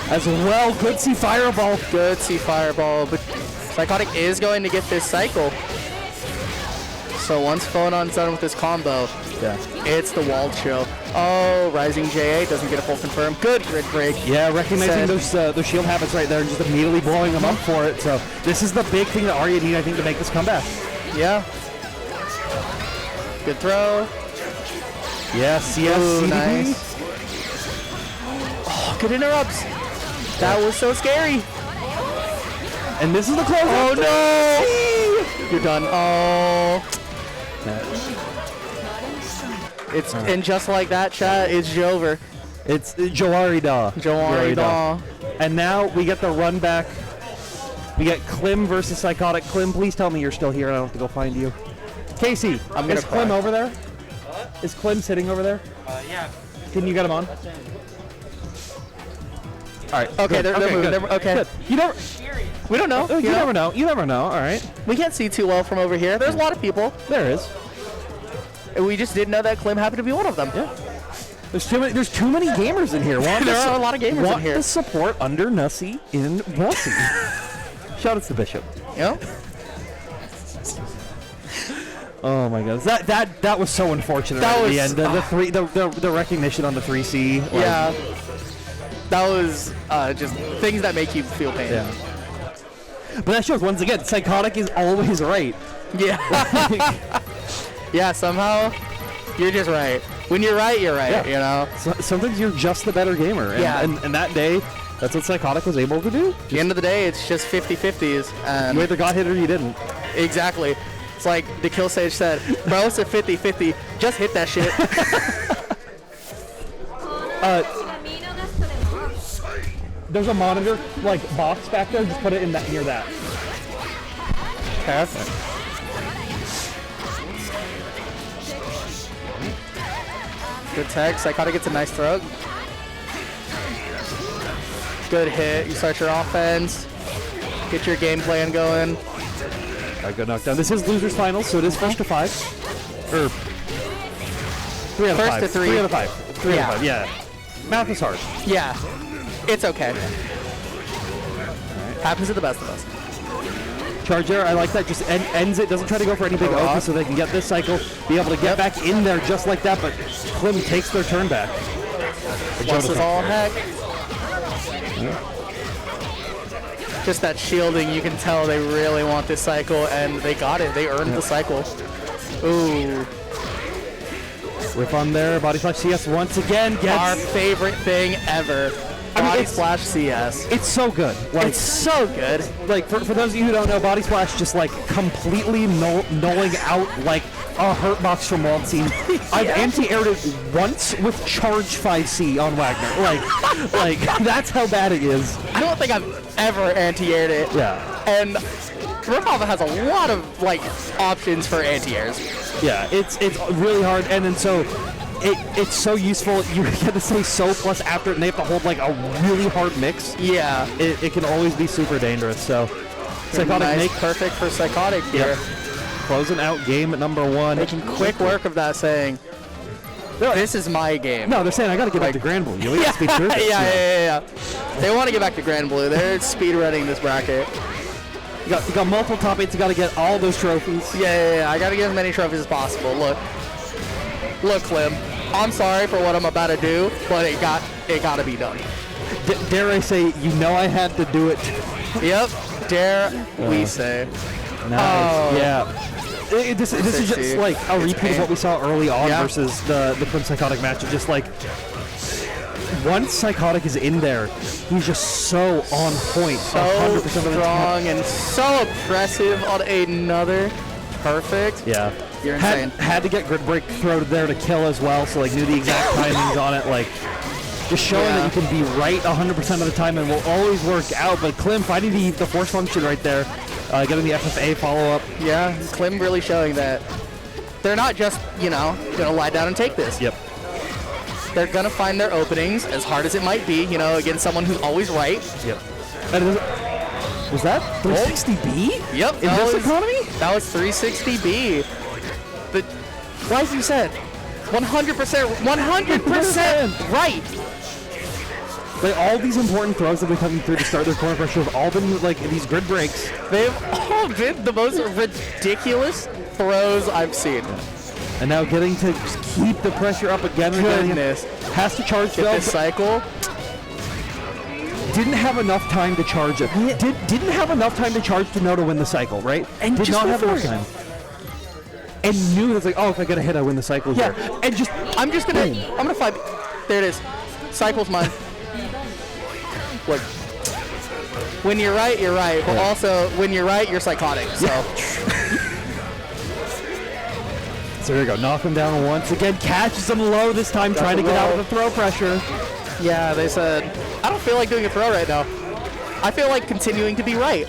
as well. Good see Fireball. Good see Fireball. But Psykotic is going to get this cycle. So once Phonon's done with this combo, it's the Wald show. Oh, Rising JA doesn't get a full confirm. Good grid break. Yeah, recognizing those shield habits right there and just immediately blowing them up for it. So this is the big thing that Aria need, I think, to make this comeback. Yeah. Good throw. Yeah, CS. Ooh, nice. Oh, good interrupts. That was so scary. And this is the close. Oh no! You're done. Oh. It's and just like that, chat, it's over. It's Joarida. Joarida. And now we get the run back. We get Clim versus Psykotic. Clim, please tell me you're still here. I don't have to go find you. Casey, is Clim over there? What? Is Clim sitting over there? Yeah. Can you get him on? All right. Okay, they're moving. Okay. Good. You never. We don't know. You never know. You never know. All right. We can't see too well from over here. There's a lot of people. There is. And we just didn't know that Clim happened to be one of them. Yeah. There's too many gamers in here. There are a lot of gamers in here. Want the support under Nussie in Bossy. Shout out to Bishop. Yep. Oh my goodness. That was so unfortunate that at was, the end. The recognition on the 3C. Like, yeah. That was just things that make you feel pain. Yeah. But that shows once again, Psykotic is always right. Yeah. Yeah, somehow you're just right. When you're right, you know? So, sometimes you're just the better gamer. And, and that day, that's what Psykotic was able to do. At the end of the day, it's just 50-50s. You either got hit or you didn't. Exactly. It's like the Kill Sage said, bro, it's a 50-50. Just hit that shit. There's a monitor, like, box back there. Just put it in that near that. Perfect. Good tag. Psykotic gets a nice throw. Good hit. You start your offense. Get your game plan going. Alright, good knockdown. This is losers finals, so it is first to 5. Or 3 out of 5. First to 3. 3 out of 5. 3 out of 5. Yeah. Math is hard. Yeah. It's okay. Happens to the best of us. Charger, I like that. Just ends it. Doesn't try to go for any big open so they can get this cycle. Be able to get back in there just like that. But Clim takes their turn back. This is all heck. Just that shielding, you can tell they really want this cycle, and they got it. They earned the cycle. Ooh. Whip on there. Body Slash CS once again gets... Our favorite thing ever. Body Splash CS. It's so good. Like, It's so good. like for those of you who don't know, Body Splash just like completely nulling out like a hurt box from World Scene. I've anti-aired it once with Charge 5C on Wagner. Like that's how bad it is. I don't think I've ever anti-aired it. Yeah. And Ripoff has a lot of like options for anti-airs. Yeah, it's really hard, and then so it's so useful. You get to say so plus after it, and they have to hold like a really hard mix. Yeah. It can always be super dangerous. So Psykotic Nice, perfect for Psykotic here. Yep. Closing out game at number 1. Making quick work of that, saying, this is my game. No, they're saying I got to get back to Grand Blue. You speed through this. Yeah. They want to get back to Grand Blue. They're speed running this bracket. You got multiple top 8s. You got to get all those trophies. Yeah. I got to get as many trophies as possible. Look, Clim. I'm sorry for what I'm about to do, but it got to be done. Dare I say, I had to do it. Yep. Dare we say. Nice. Yeah. This is just like a repeat of what we saw early on versus the Clim Psykotic match. It's just like once Psykotic is in there, he's just so on point. So 100% of the time. strong and so oppressive on another. Perfect. Yeah. You're insane. Had to get Grid Break throw there to kill as well, so like knew the exact timings on it. Like just showing that you can be right 100% of the time and will always work out. But Clim finding the force function right there. Getting the FFA follow-up. Yeah, Clim really showing that they're not just, gonna lie down and take this. Yep. They're gonna find their openings, as hard as it might be, against someone who's always right. Yep. And was that 360B? Yep. In this economy? That was 360B. Like you said, 100% right. Like all these important throws that have been coming through to start their corner pressure have all been like these grid breaks. They've all been the most ridiculous throws I've seen. And now getting to just keep the pressure up again. Goodness. Has to charge this cycle. Didn't have enough time to charge it. Didn't have enough time to charge to know to win the cycle, right? And did just not have enough before. time. And knew that's like, if I get a hit, I win the cycle here. And I'm gonna fight. There it is. Cycle's mine. Look, when you're right, you're right. But also, when you're right, you're Psykotic. So. So there you go. Knock him down once again. Catches him low this time, trying to get out of the throw pressure. Yeah, they said, I don't feel like doing a throw right now. I feel like continuing to be right.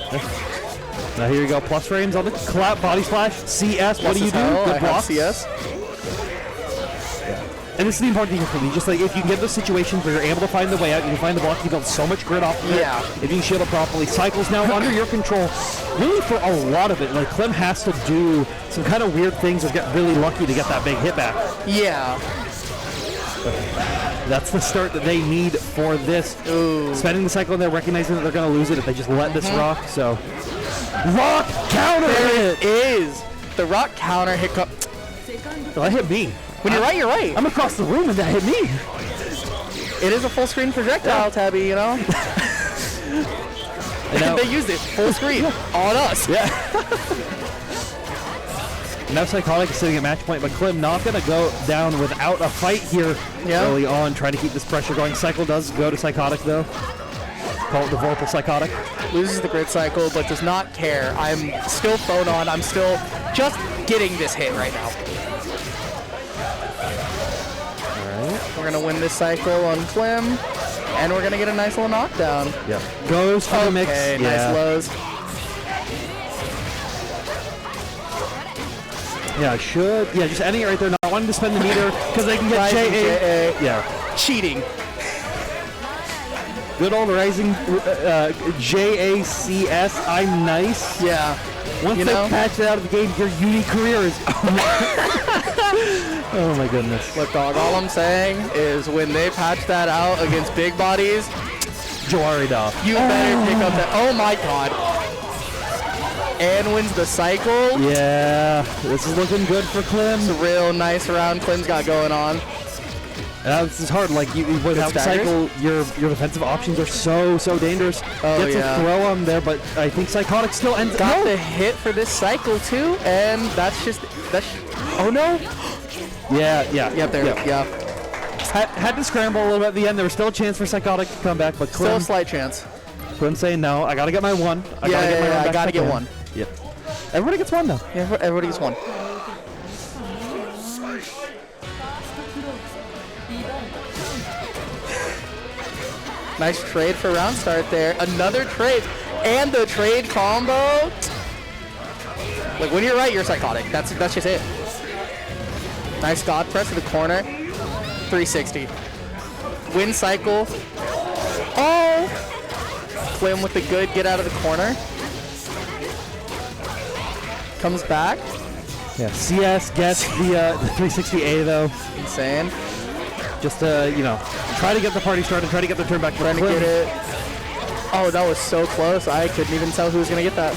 Now here you go. Plus frames on the clap. Body Splash. CS. What do you do? Good block. CS. And this is the important thing for me. Just like if you get those situations where you're able to find the way out, you can find the block, you build so much grid off of it. Yeah. If you can shield it properly. Cycles now under your control. Really for a lot of it. Like Clim has to do some kind of weird things or get really lucky to get that big hit back. Yeah. That's the start that they need for this. Ooh. Spending the cycle and they're recognizing that they're going to lose it if they just let this rock. So, rock counter There hit! it is. The rock counter hit. Well, that hit me. When you're right, you're right. I'm across the room and that hit me. It is a full screen projectile, Tabby, And now, they used it full screen on us. yeah. Now Psykotic is sitting at match point, but Clim not going to go down without a fight here early on, trying to keep this pressure going. Cycle does go to Psykotic, though. Call it the Vorpal Psykotic. Loses the grid cycle, but does not care. I'm still phone on. I'm still just getting this hit right now. We're going to win this cycle on Clim, and we're going to get a nice little knockdown. Yep. Goes for the mix. Okay, nice lows. Yeah, should. Yeah, just ending it right there. Not wanting to spend the meter because they can get JA. Yeah. Cheating. Good old Rising JACS. I'm nice. Yeah. Once they patch it out of the game, your UNICLR is. Oh my goodness. Look, dog, all I'm saying is when they patch that out against big bodies, Jawarida. you better pick up that. Oh my god. And wins the cycle. Yeah, this is looking good for Clim. It's a real nice round Clim's got going on. This is hard. Like without staggers? Cycle, your defensive options are so dangerous. Oh, Gets yeah. a throw on there, but I think Psykotic still ends. Got No! the hit for this cycle too, and that's. Oh no! Yeah. Yep, there. Yeah. Had to scramble a little bit at the end. There was still a chance for Psykotic to come back, but Still a Clim slight chance. saying no. I gotta get my one. I gotta get my run I back gotta if get can. one. Yep. Everybody gets one though. Yeah, everybody gets one. Nice trade for round start there. Another trade. And the trade combo. Like, when you're right, you're Psykotic. That's just it. Nice God press to the corner. 360. Win cycle. Oh! Clim with the good get out of the corner. Comes back. Yeah. CS gets the 360A though. Insane. Just to try to get the party started, try to get the turn back. Trying to get it. Oh, that was so close. I couldn't even tell who was going to get that.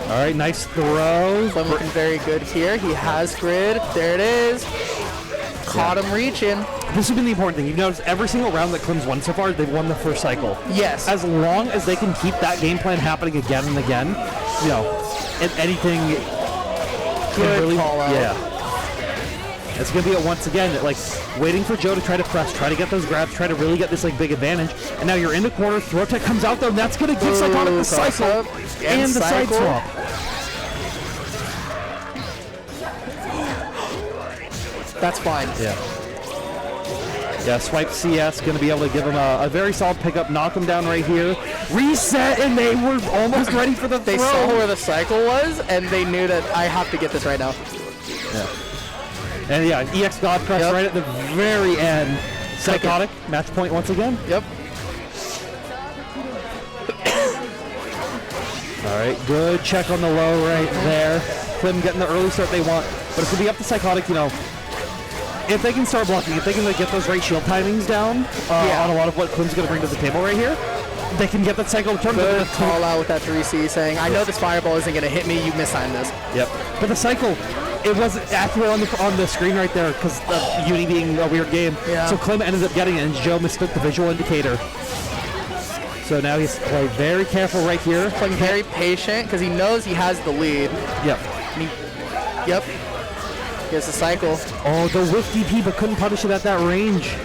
All right, nice throw. Clim looking very good here. He has grid. There it is. Caught him reaching. This has been the important thing. You've noticed every single round that Clim's won so far, they've won the first cycle. Yes. As long as they can keep that game plan happening again and again, if anything, Good really, call out. Yeah. It's going to be once again, like, waiting for Joe to try to press, try to get those grabs, try to really get this, like, big advantage. And now you're in the corner, throw tech comes out, though, and that's going to give Psykotic the cycle and the side swap. That's fine. Yeah. Yeah, swipe CS, going to be able to give him a very solid pickup, knock him down right here. Reset, and they were almost ready for the throw. They saw where the cycle was, and they knew that I have to get this right now. Yeah. And yeah, EX God press right at the very end. Psykotic, match point once again. Yep. All right, good check on the low right there. Clim getting the early start they want, but it's going to be up to Psykotic, if they can start blocking, if they can get those right shield timings down on a lot of what Clim's going to bring to the table right here, they can get that cycle turn. Good call out with that 3C saying, I know this fireball isn't going to hit me, you mistimed this. Yep. But the cycle, it wasn't accurate on the screen right there because of Uni being a weird game. Yeah. So Clim ended up getting it, and Joe mistook the visual indicator. So now he's play very careful right here. Playing very patient because he knows he has the lead. Yep. Yep. Here's the cycle. Oh, the whiff DP, but couldn't punish it at that range.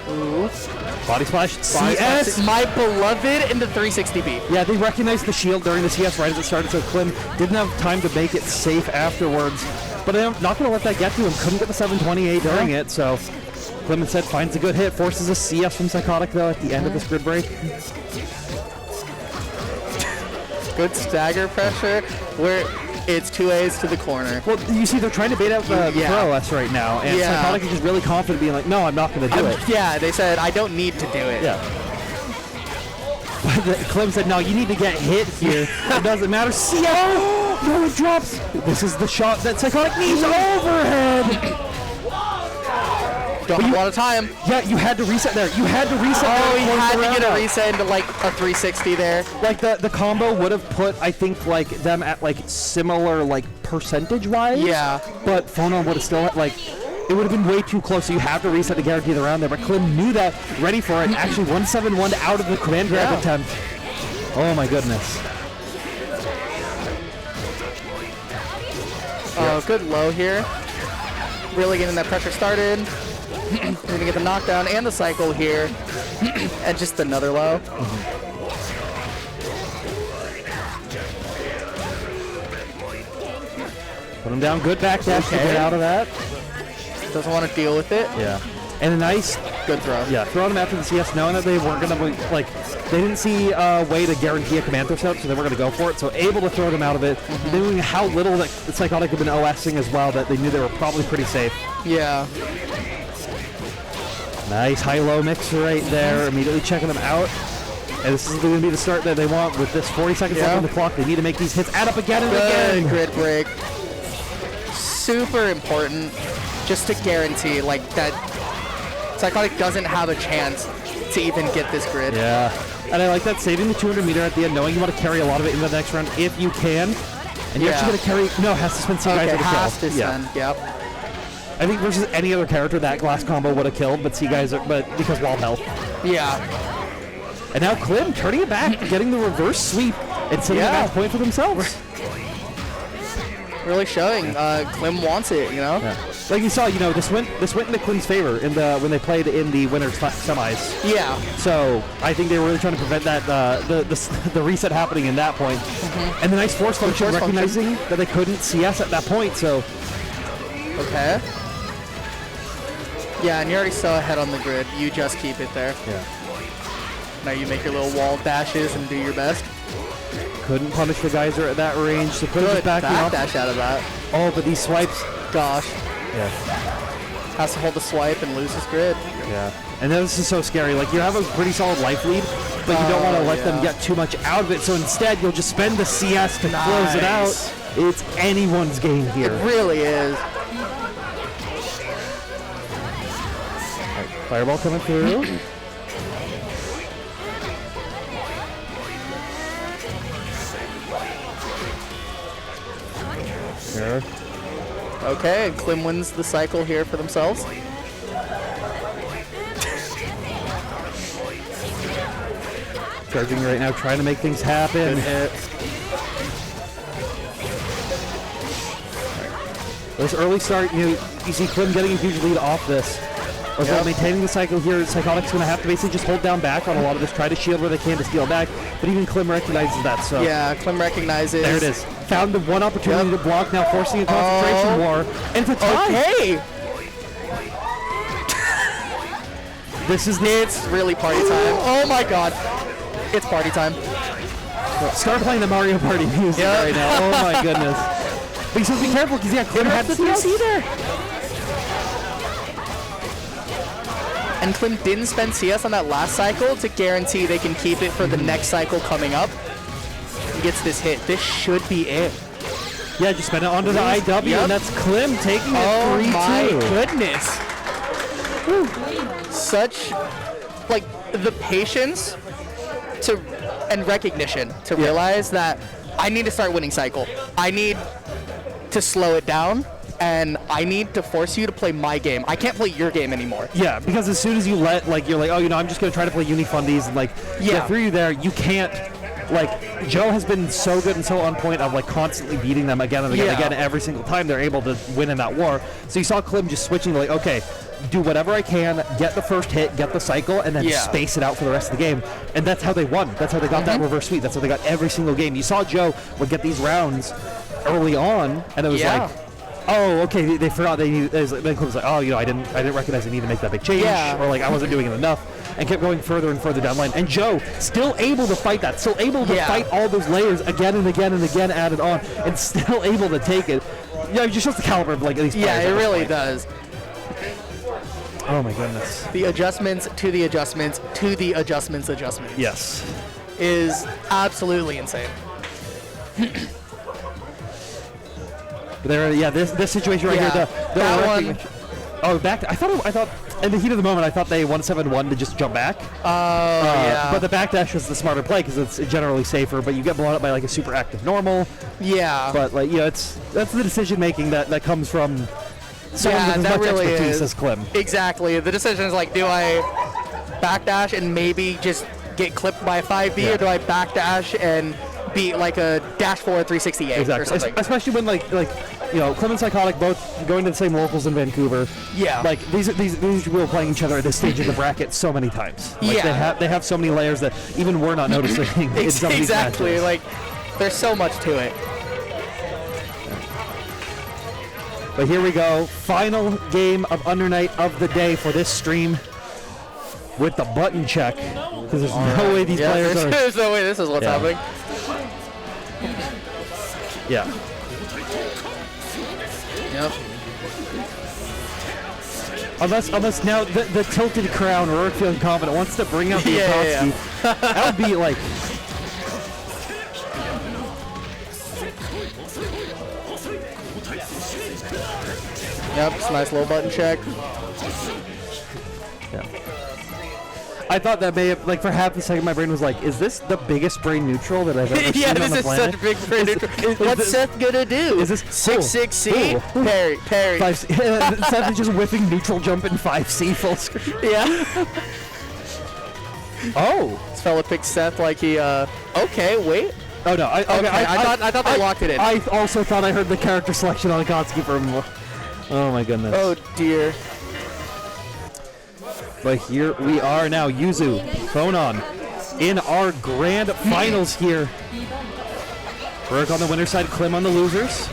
Ooh. Body splash. CS. My beloved in the 360B. Yeah, they recognized the shield during the CS right as it started, so Clim didn't have time to make it safe afterwards. But they're not going to let that get to him. Couldn't get the 728 during it, so Clim instead finds a good hit, forces a CS from Psykotic, though, at the end of this grid break. Good stagger pressure where it's 2As to the corner. Well, you see, they're trying to bait out the throw us right now, and Psykotic is just really confident, being like, no, I'm not going to do it. Yeah, they said, I don't need to do it. Yeah. But Clim said, no, you need to get hit here. It doesn't matter. CS! Oh, no, it drops. This is the shot that Psykotic needs overhead. Don't have a lot of time. Yeah, you had to reset there. You had to reset there. Oh, he and had close to the get a round out. reset into like a 360 there. Like the combo would have put, I think, like them at like similar like percentage-wise. Yeah. But Phono would have still like it would have been way too close. So you have to reset to guarantee the round there. But Clim knew that, ready for it. Actually, 171 out of the command grab attempt. Oh my goodness. Oh, good low here. Really getting that pressure started. We're gonna get the knockdown and the cycle here. And just another low. Put him down. Good back dash to get out of that. Doesn't want to deal with it. Yeah. And a nice Good throw. Yeah, throwing them after the CS, knowing that they weren't going to, like, they didn't see a way to guarantee a command throw setup, so they were going to go for it. So able to throw them out of it, knowing how little that Psykotic had been OSing as well, that they knew they were probably pretty safe. Yeah. Nice high-low mix right there, immediately checking them out. And this is going to be the start that they want with this 40 seconds left on the clock. They need to make these hits add up again and again. Grid break. Super important just to guarantee, like, that Psykotic doesn't have a chance to even get this grid. Yeah. And I like that, saving the 200 meter at the end, knowing you want to carry a lot of it into the next round if you can. And you're actually going to carry, no, has to spend some guys at the has kill. to spend, yep. I think versus any other character, that glass combo would have killed, but because wall health. Yeah. And now Clim turning it back, getting the reverse sweep, and setting a match point for themselves. Really showing Clim wants it, you know? Yeah. Like you saw, this went into Clim's favor when they played in the winners semis. Yeah. So I think they were really trying to prevent that the reset happening in that point. And the nice force function, recognizing that they couldn't CS at that point. So okay. Yeah, and you're already so ahead on the grid. You just keep it there. yeah, Now you make your little wall dashes and do your best. couldn't punish the geyser at that range. So couldn't Good just back him up. backdash out of that. Oh, but these swipes. Gosh. Yeah. Has to hold the swipe and lose his grid. Yeah. And then this is so scary. Like, you have a pretty solid life lead, but you don't want to let them get too much out of it. So instead, you'll just spend the CS to close it out. It's anyone's game here. It really is. Right, fireball coming through. Here. Okay, and Clim wins the cycle here for themselves. Charging right now, trying to make things happen. Good hit. This early start, you see Clim getting a huge lead off this. Also, maintaining the cycle here, Psykotic's going to have to basically just hold down back on a lot of this, try to shield where they can to steal back, but even Clim recognizes that, so... Yeah, Clim recognizes. There it is. Found the one opportunity to block, now forcing a concentration war, and it's a tie! Okay! This is It's really party time. Oh my god. It's party time. Start playing the Mario Party music right now. Oh my goodness. But you have to be careful, because Clim had the DLC there. And Clim didn't spend CS on that last cycle to guarantee they can keep it for the next cycle coming up. He gets this hit. This should be it. Yeah, just spend it onto the IW, and that's Clim taking it 3-2. Oh my goodness. Whew. Such, like, the patience and recognition to realize that I need to start winning cycle. I need to slow it down. And I need to force you to play my game. I can't play your game anymore. Yeah, because as soon as you you're like, oh, I'm just going to try to play Unifundies and, get through you there, you can't, Joe has been so good and so on point of, constantly beating them again and again and again every single time they're able to win in that war. So you saw Clim just switching to, okay, do whatever I can, get the first hit, get the cycle, and then space it out for the rest of the game. And that's how they won. That's how they got that reverse sweep. That's how they got every single game. You saw Joe would get these rounds early on, and it was oh, okay, they forgot they needed, then Clim was like, oh, I didn't recognize I need to make that big change, or I wasn't doing it enough, and kept going further and further down line. And Joe still able to fight that, still able to fight all those layers again and again and again added on, and still able to take it. Yeah, it just shows the caliber of these players. Yeah, it really does. Oh my goodness. The adjustments to the adjustments to the adjustments. Yes. Is absolutely insane. But there, this situation right here, the that one. Oh, back. I thought in the heat of the moment, I thought they 1-7-1 to just jump back. Yeah. But the backdash was the smarter play because it's generally safer. But you get blown up by a super active normal. Yeah. But that's the decision making that comes from someone with as much really expertise is. as Clim. Exactly. The decision is do I backdash and maybe just get clipped by a 5B, or do I backdash and beat a dash forward 368 or something? Especially when Clim and Psykotic both going to the same locals in Vancouver. Yeah. These people playing each other at this stage of the bracket so many times. They have so many layers that even we're not noticing. In some of these exactly. matches. There's so much to it. But here we go. Final game of Undernight of the day for this stream with the button check. Because there's no way these players are... There's no way this is what's happening. Yeah. Yep. Unless now the tilted crown, Ruric feeling confident, wants to bring out the Akatsuki. That would be Yep, it's a nice little button check. Yeah. I thought that may have, like, for half a second, my brain was like, is this the biggest brain neutral that I've ever seen Yeah, on this the is planet? such a big brain neutral. Is What's this- Seth gonna do? Is this 6-6-C? Ooh. Parry, parry. Seth is just whipping neutral jump in 5C full screen. Yeah. Oh. This fella picked Seth like he, okay, wait. Oh, no. I thought they locked it in. I also thought I heard the character selection on Akatsuki for a moment. Oh, my goodness. Oh, dear. But here we are now, Yuzu, Phonon, in our grand finals here. Ruric on the winner's side, Clim on the losers.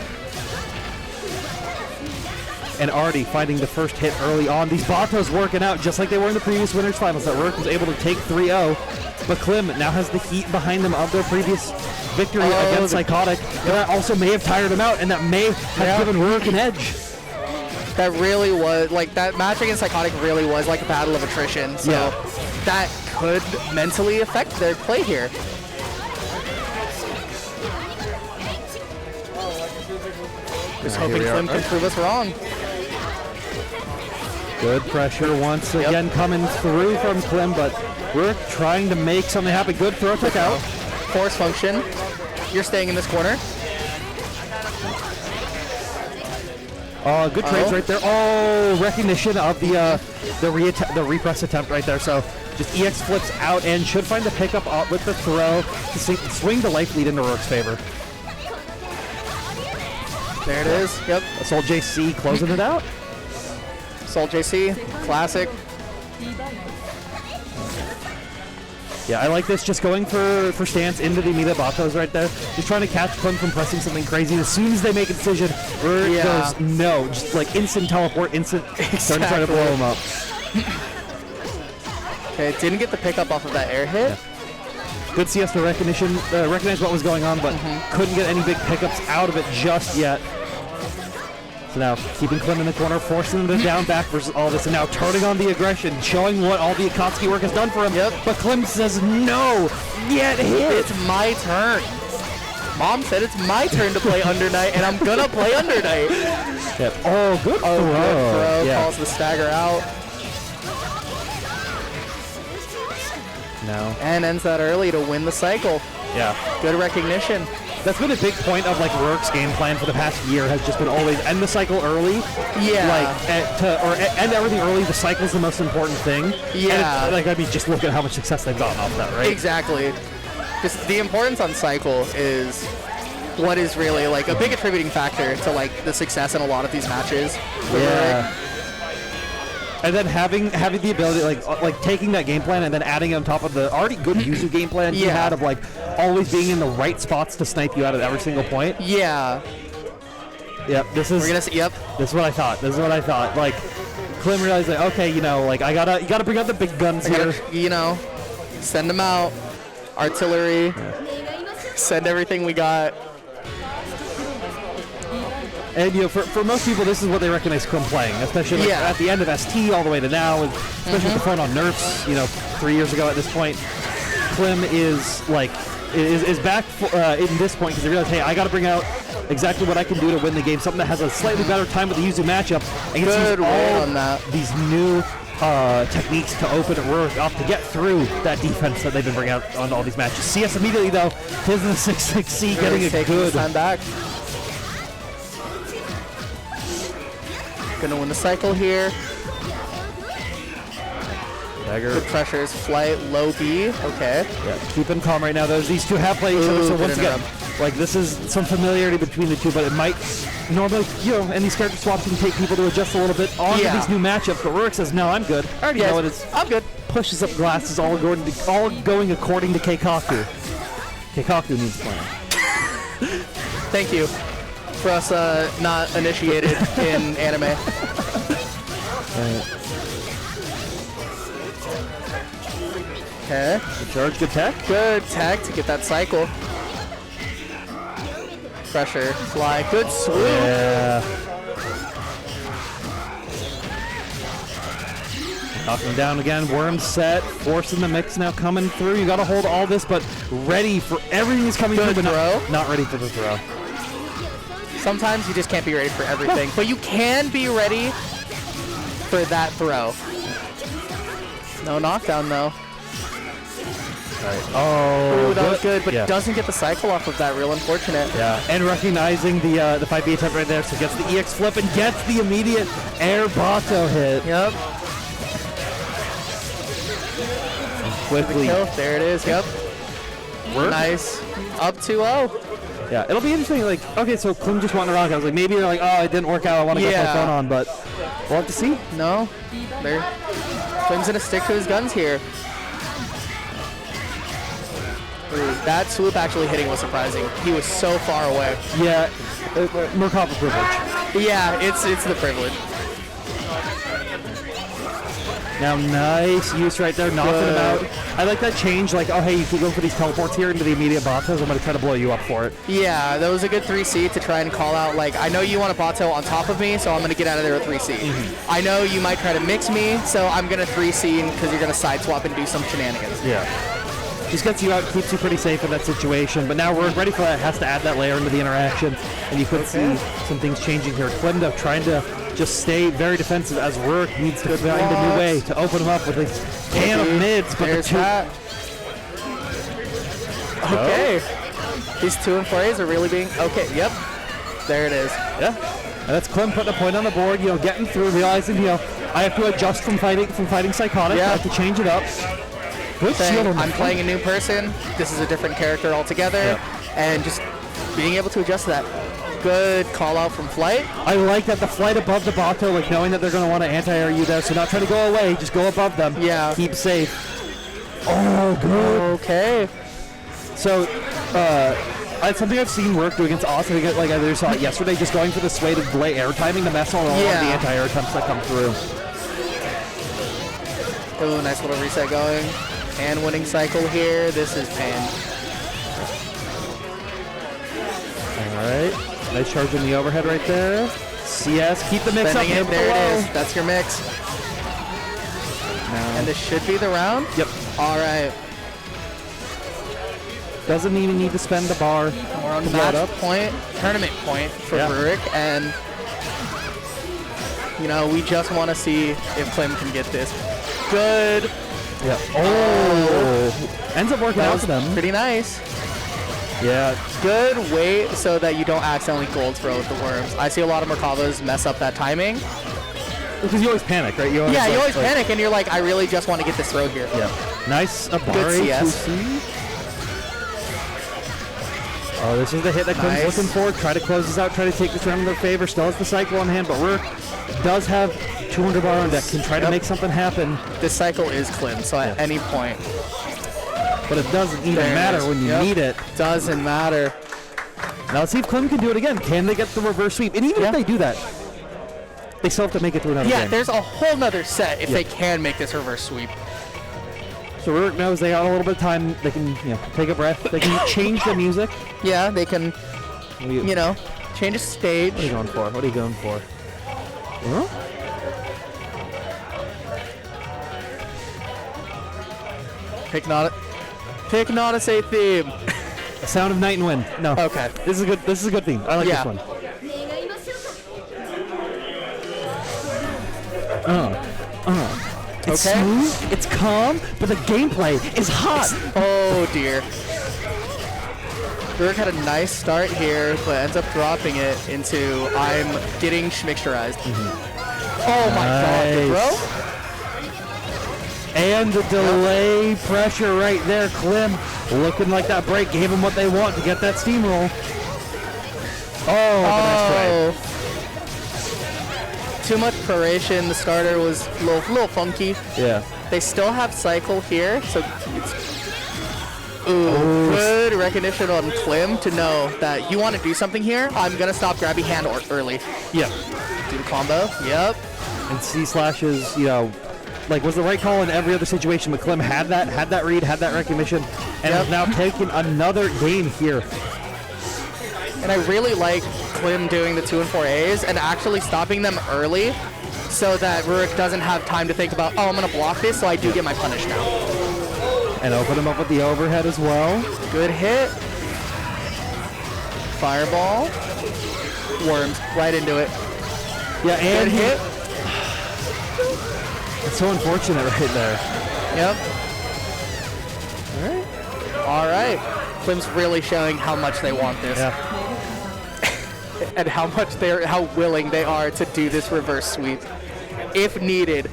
And Artie finding the first hit early on. These Batos working out just like they were in the previous winners finals. That Ruric was able to take 3-0. But Clim now has the heat behind them of their previous victory against Psykotic. And that also may have tired him out, and that may have given Ruric an edge. That really was, like, that match against Psykotic really was like a battle of attrition. So that could mentally affect their play here. Just hoping Clim can prove us wrong. Good pressure once again coming through from Clim, but we're trying to make something happen. Good throw, took out. Force function. You're staying in this corner. Good trades right there. Oh, recognition of the repress attempt right there. So just EX flips out and should find the pickup with the throw to swing the life lead into Rurik's favor. There it is. Yep. Soul JC closing it out. Soul JC. Classic. Yeah, I like this. Just going for stance into the immediate Batos right there. Just trying to catch Clim from pressing something crazy. As soon as they make a decision, Ruric goes no. Just like instant teleport, instant start to try to blow him up. Okay, didn't get the pickup off of that air hit. Yeah. Good CS to recognize what was going on, but couldn't get any big pickups out of it just yet. So now keeping Clim in the corner, forcing him to down back versus all this, and now turning on the aggression, showing what all the Akatsuki work has done for him. Yep. But Clim says no, get hit. It's my turn. Mom said it's my turn to play Under Night, and I'm gonna play Under Night. Yep. Oh, good throw. Good throw. Yeah. Calls the stagger out. No. And ends that early to win the cycle. Yeah. Good recognition. That's been a big point of like Rurik's game plan for the past year, has just been always end the cycle early. Yeah. Like end everything early. The cycle's the most important thing. Yeah. And like I mean, just look at how much success they've gotten off that, right? Exactly. Just the importance on cycle is what is really like a big attributing factor to like the success in a lot of these matches. Yeah. And then having the ability, like taking that game plan and then adding it on top of the already good Yuzu game plan he had of like always being in the right spots to snipe you out at every single point. Yeah. Yep. This is. We're gonna see. Yep. This is what I thought. Like, Clim realized like, okay, you know, like you gotta bring out the big guns here. You know, send them out. Artillery. Yeah. Send everything we got. And you know, for most people, this is what they recognize Clim playing, especially like at the end of ST all the way to now, and especially with the phone on nerfs. You know, 3 years ago at this point, Clim is like is back in this point because they realize, hey, I got to bring out exactly what I can do to win the game, something that has a slightly better time with the Yuzu matchup, and Good all on that. these new techniques to open Ruric up to get through that defense that they've been bringing out on all these matches. CS immediately though, here's the 6-6C getting a good time back. Gonna win the cycle here. Dagger. Good pressures, flight, low B. Okay. Yeah, keeping calm right now. These two have played each other, so once again, like this is some familiarity between the two, but it might normally, you know, and these character swaps can take people to adjust a little bit onto these new matchups. But Ruric says, no, I'm good. I already know it is. I'm good. Pushes up glasses, all going according to Keikaku. Keikaku needs plan. Thank you for us not initiated in anime. Okay. Good charge, good tech. Good tech to get that cycle. Pressure, fly, good swoop. Yeah. Knocking him down again. Worm set, forcing the mix now coming through. You got to hold all this, but ready for everything that's coming through. But not ready for the throw. Sometimes you just can't be ready for everything, but you can be ready for that throw. No knockdown though. Oh, Ooh, that was good, but yeah. doesn't get the cycle off of that. Real unfortunate. Yeah, and recognizing the 5B attempt right there, so gets the EX flip and gets the immediate air Bato hit. Yep. Quickly. Kill. There it is. Yep. Work. Nice. Up 2-0. Yeah, it'll be interesting. Like, okay, so Clim just won the rock. I was like, maybe they're like, oh, it didn't work out. I want to get my phone on, but we'll have to see. No. There. Clim's gonna stick to his guns here. Ooh, that swoop actually hitting was surprising. He was so far away. Yeah, Merkava privilege. Yeah, it's the privilege. Now, nice use right there, knocking him out. I like that change, like, oh, hey, you can go for these teleports here into the immediate Batos. I'm going to try to blow you up for it. Yeah, that was a good 3C to try and call out, like, I know you want a Bato on top of me, so I'm going to get out of there with 3C. I know you might try to mix me, so I'm going to 3C because you're going to side swap and do some shenanigans. Yeah. Just gets you out, keeps you pretty safe in that situation. But now we're ready for that. Has to add that layer into the interaction. And you could see some things changing here. Clim trying to just stay very defensive as Ruric needs to find a new way to open him up with his can of mids. But there's that. Okay. These 2 and 4As are really being... Okay, yep. There it is. Yeah. And that's Clim putting a point on the board, getting through, realizing, I have to adjust from fighting Psykotic. Yeah. I have to change it up. Good shield on the I'm front. playing a new person. This is a different character altogether. Yeah. And just being able to adjust that. Good call out from Flight. I like that the flight above the Bato, like knowing that they're going to want to anti-air you there, so not trying to go away, just go above them. Yeah. Keep safe. Oh, good. Okay. So, something I've seen work do against Aust, I think like I saw it yesterday, just going for the sway to delay air timing to mess on all of the anti-air attempts that come through. Ooh, nice little reset going. And winning cycle here. This is pain. All right. Nice charge in the overhead right there. CS, keep the mix Bending up. it. There it is. That's your mix. And this should be the round? Yep. All right. Doesn't even need to spend the bar. We're on match point, tournament point for Ruric, and we just want to see if Clim can get this. Good. Yeah. Oh. Ends up working out for them. Pretty nice. Yeah. Good wait so that you don't accidentally gold throw with the worms. I see a lot of Merkavas mess up that timing. Because you always panic, right? You always panic, and you're like, I really just want to get this throw here. Yeah. Nice. Good CS. Oh, this is the hit that Clim's looking for. Try to close this out. Try to take this round in their favor. Still has the cycle on hand, but Ruric does have 200 bar on deck. Can try to make something happen. This cycle is Clim, so at any point. But it doesn't even matter when you need it. Doesn't matter. Now let's see if Clim can do it again. Can they get the reverse sweep? And even if they do that, they still have to make it through another game. Yeah, there's a whole nother set if they can make this reverse sweep. So Ruric knows they got a little bit of time. They can, take a breath. They can change the music. Yeah, they can, change the stage. What are you going for? What are you going for? Huh? Pick not a safe theme. The Sound of Night and Wind. No. Okay. This is a good theme. I like this one. It's smooth, it's calm, but the gameplay is hot. Oh dear. Ruric had a nice start here, but ends up dropping it into I'm getting schmixturized. Oh my god, the bro. And the delay pressure right there. Clim looking like that break gave them what they want to get that steamroll. Oh, the nice try. Too much proration. The starter was a little funky. Yeah. They still have cycle here, so it's good recognition on Clim to know that you want to do something here. I'm gonna stop grabby hand early. Yeah. Do the combo. Yep. And C slash is, was the right call in every other situation, but Clim had that read, had that recognition, and has now taken another game here. And I really like Clim doing the 2 and 4As and actually stopping them early so that Ruric doesn't have time to think about, I'm going to block this, so I do get my punish now. And open him up with the overhead as well. Good hit. Fireball. Worms. Right into it. Yeah, and good hit. It's so unfortunate right there. Yep. All right. All right. Clim's really showing how much they want this. Yeah. And how willing they are to do this reverse sweep. If needed,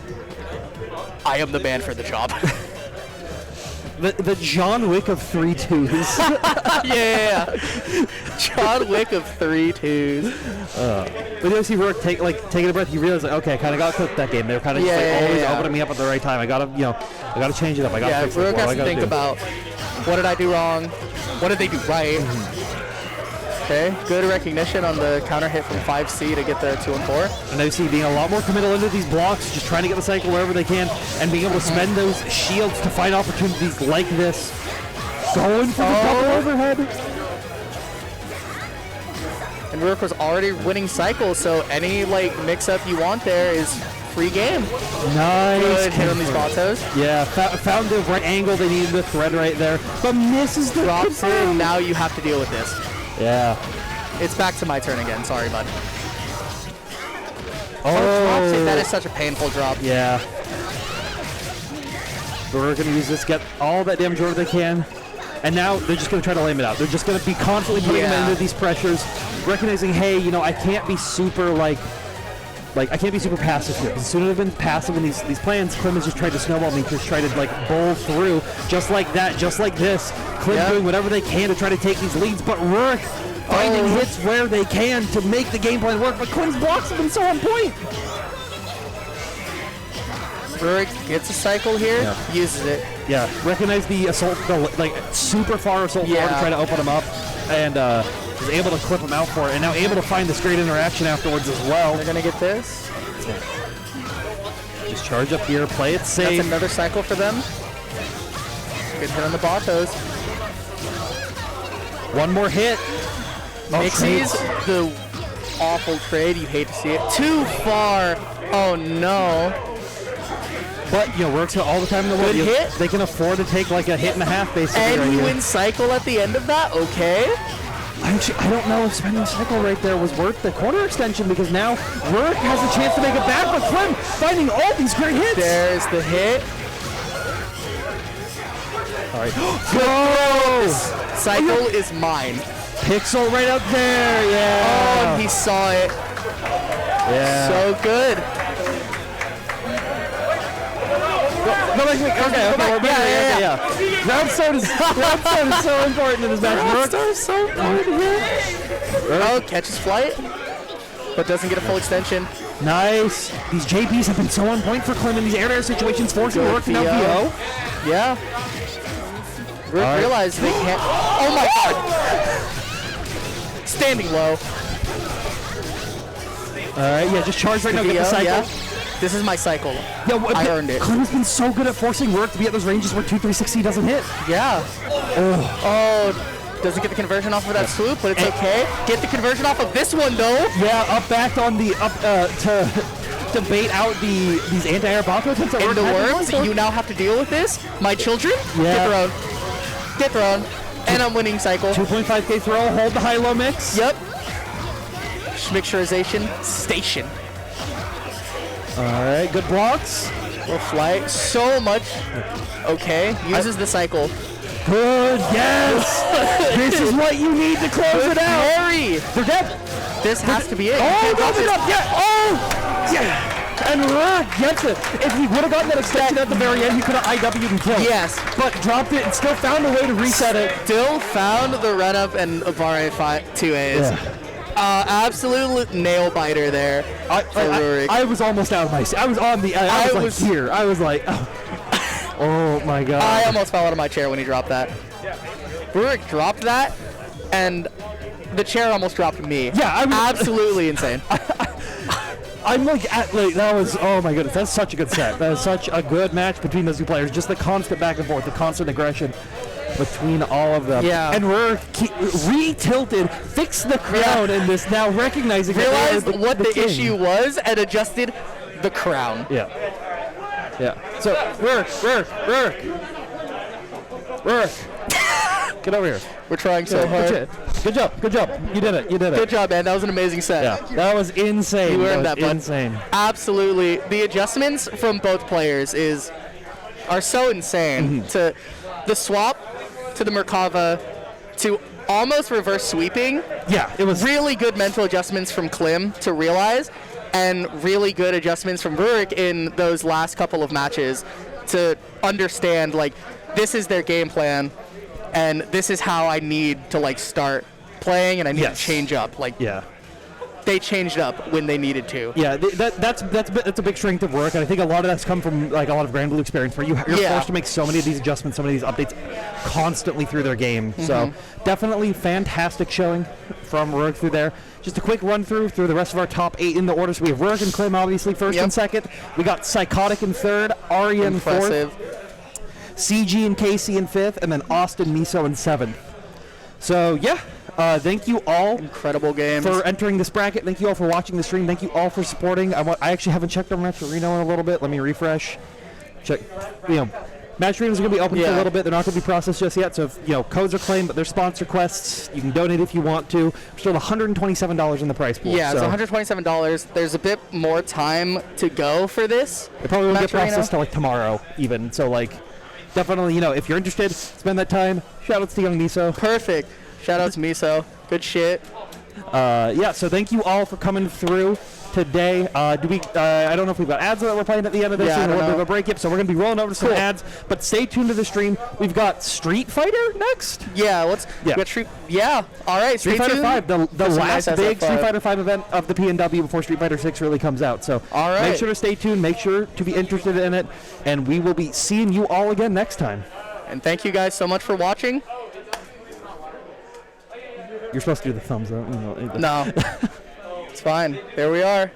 I am the man for the job. The John Wick of 3-2s. Yeah. John Wick of 3-2s. But you see Ruric taking a breath, you realize, like, okay, I kind of got cooked that game. They were kind of always opening me up at the right time. I gotta change it up. I gotta fix it. Ruric has to think about, what did I do wrong? What did they do right? Okay, good recognition on the counter hit from 5C to get the 2 and 4. And I see being a lot more committal into these blocks, just trying to get the cycle wherever they can, and being able to spend those shields to find opportunities like this. Going for the double overhead. And Ruric was already winning cycles, so any mix-up you want there is free game. Nice. Good hit on these Vatos. Yeah, found the right angle they needed the thread right there, but misses the Drops it, and now you have to deal with this. Yeah. It's back to my turn again. Sorry, bud. Oh, That is such a painful drop. Yeah. But we're going to use this, get all that damage wherever they can. And now they're just going to try to lay it out. They're just going to be constantly putting them into these pressures, recognizing, hey, I can't be super, I can't be super passive here. As soon as I've been passive in these plans, Clim is just trying to snowball me, just try to, bowl through, just like that, just like this. Clim doing whatever they can to try to take these leads, but Ruric finding hits where they can to make the game plan work, but Clim's blocks have been so on point. Ruric gets a cycle here, uses it. Yeah, recognize the assault, super far assault bar to try to open him up, and is able to clip him out for it, and now able to find this great interaction afterwards as well. They're gonna get this. Just charge up here, play it safe. That's another cycle for them. Good hit on the Vatos. One more hit. Mixies, the awful trade. You hate to see it. Too far. Oh no. But Ruric's got all the time in the world. Good hit. They can afford to take a hit and a half basically. And right you here. win cycle at the end of that. Okay. Actually, I don't know if spending a cycle right there was worth the corner extension, because now Ruric has a chance to make it back, but Clim finding all these great hits. There's the hit. All right. Go! Cycle is mine. Pixel right up there. Yeah. Oh, and he saw it. Yeah. So good. No, okay, we're better. Yeah. Round start is so important in this match. Round start is so important here. Oh, catches flight, but doesn't get a full extension. Nice. These JPs have been so on point for Clim in these air-to-air situations, forcing Ruric to now VO. Yeah. Ruric realized they can't. Oh my god! Standing low. Alright, just charge right now, get the cycle. Yeah. This is my cycle. Yeah, I earned it. Clim has been so good at forcing Ruric to be at those ranges where 2-3-6C doesn't hit. Yeah. Oh, doesn't get the conversion off of that swoop, but it's okay. Get the conversion off of this one though. Yeah, up back on the to bait out these anti-air Baco attempts that In the worms, so you now have to deal with this. My children, Yeah. Get thrown. And I'm winning cycle. 2.5k throw, hold the high-low mix. Yep. Mixturization station. Alright, good blocks. Will fly so much. Okay, uses the cycle. Good, yes! This is what you need to close it out! Harry! They're dead! This has to be it. Oh, that's it up! Yeah! Oh! Yeah! And Ruric gets it! If he would have gotten that extension at the very end, he could have IW'd and killed. Yes. But dropped it and still found a way to reset it. Still found the run-up and Aria 2As. Yeah. Absolute nail biter there for Ruric. I was almost out of my seat. I was on the. I was here. I was like, oh my god. I almost fell out of my chair when he dropped that. Ruric dropped that, and the chair almost dropped me. Yeah, I was absolutely insane. I'm that was, oh my goodness, that's such a good set. That is such a good match between those two players. Just the constant back and forth, the constant aggression between all of them. Yeah. And Ruric re-tilted, fixed the crown in this, now recognizing realized that what the king. issue was and adjusted the crown. Yeah. Yeah. So, Ruric. Get over here. We're trying so hard. Good job. You did it. Good job, man. That was an amazing set. Yeah, that was insane. You earned that, bud. Insane. Absolutely. The adjustments from both players are so insane. To the swap to the Merkava to almost reverse sweeping. Yeah, it was Really good mental adjustments from Clim to realize, and really good adjustments from Ruric in those last couple of matches to understand, like, this is their game plan, and this is how I need to, like, start playing, and I need Yes. to change up. Like, yeah. they changed up when they needed to. Yeah, that's a big strength of work, and I think a lot of that's come from like a lot of Grand Blue experience, where you're Yeah. forced to make so many of these adjustments, so many of these updates, constantly through their game. So definitely fantastic showing from Ruric through there. Just a quick run through the rest of our top 8 in the order. So we have Ruric and Clim obviously first Yep. and second. We got Psykotic in third, Aria in Impressive. fourth, CG and Casey in fifth, and then Aust and Miso in seventh. So yeah, thank you all Incredible games. for entering this bracket. Thank you all for watching the stream. Thank you all for supporting. I actually haven't checked on Match Arena in a little bit. Let me refresh. Check. Match Arena is going to be open for a Yeah. little bit. They're not going to be processed just yet. So if codes are claimed, but they're sponsor quests. You can donate if you want to. We're still $127 in the price pool. Yeah, it's so $127. There's a bit more time to go for this. it probably won't get Match Arena. processed till like tomorrow even. So like, definitely, if you're interested, spend that time. Shout outs to Young Miso. Perfect. Shout out to Miso. Good shit. Yeah, so thank you all for coming through today. I don't know if we've got ads that we're playing at the end of this. Yeah, I a don't little bit know. of a break. Yep, so we're going to be rolling over to some Cool. ads, but stay tuned to the stream. We've got Street Fighter next. Yeah, Yeah. all right, Street stay Fighter tuned. 5, the some last nice big SF5. Street Fighter 5 event of the PNW before Street Fighter 6 really comes out. So All right. make sure to stay tuned, make sure to be interested in it, and we will be seeing you all again next time. And thank you guys so much for watching. You're supposed to do the thumbs up. No. It's fine. There we are.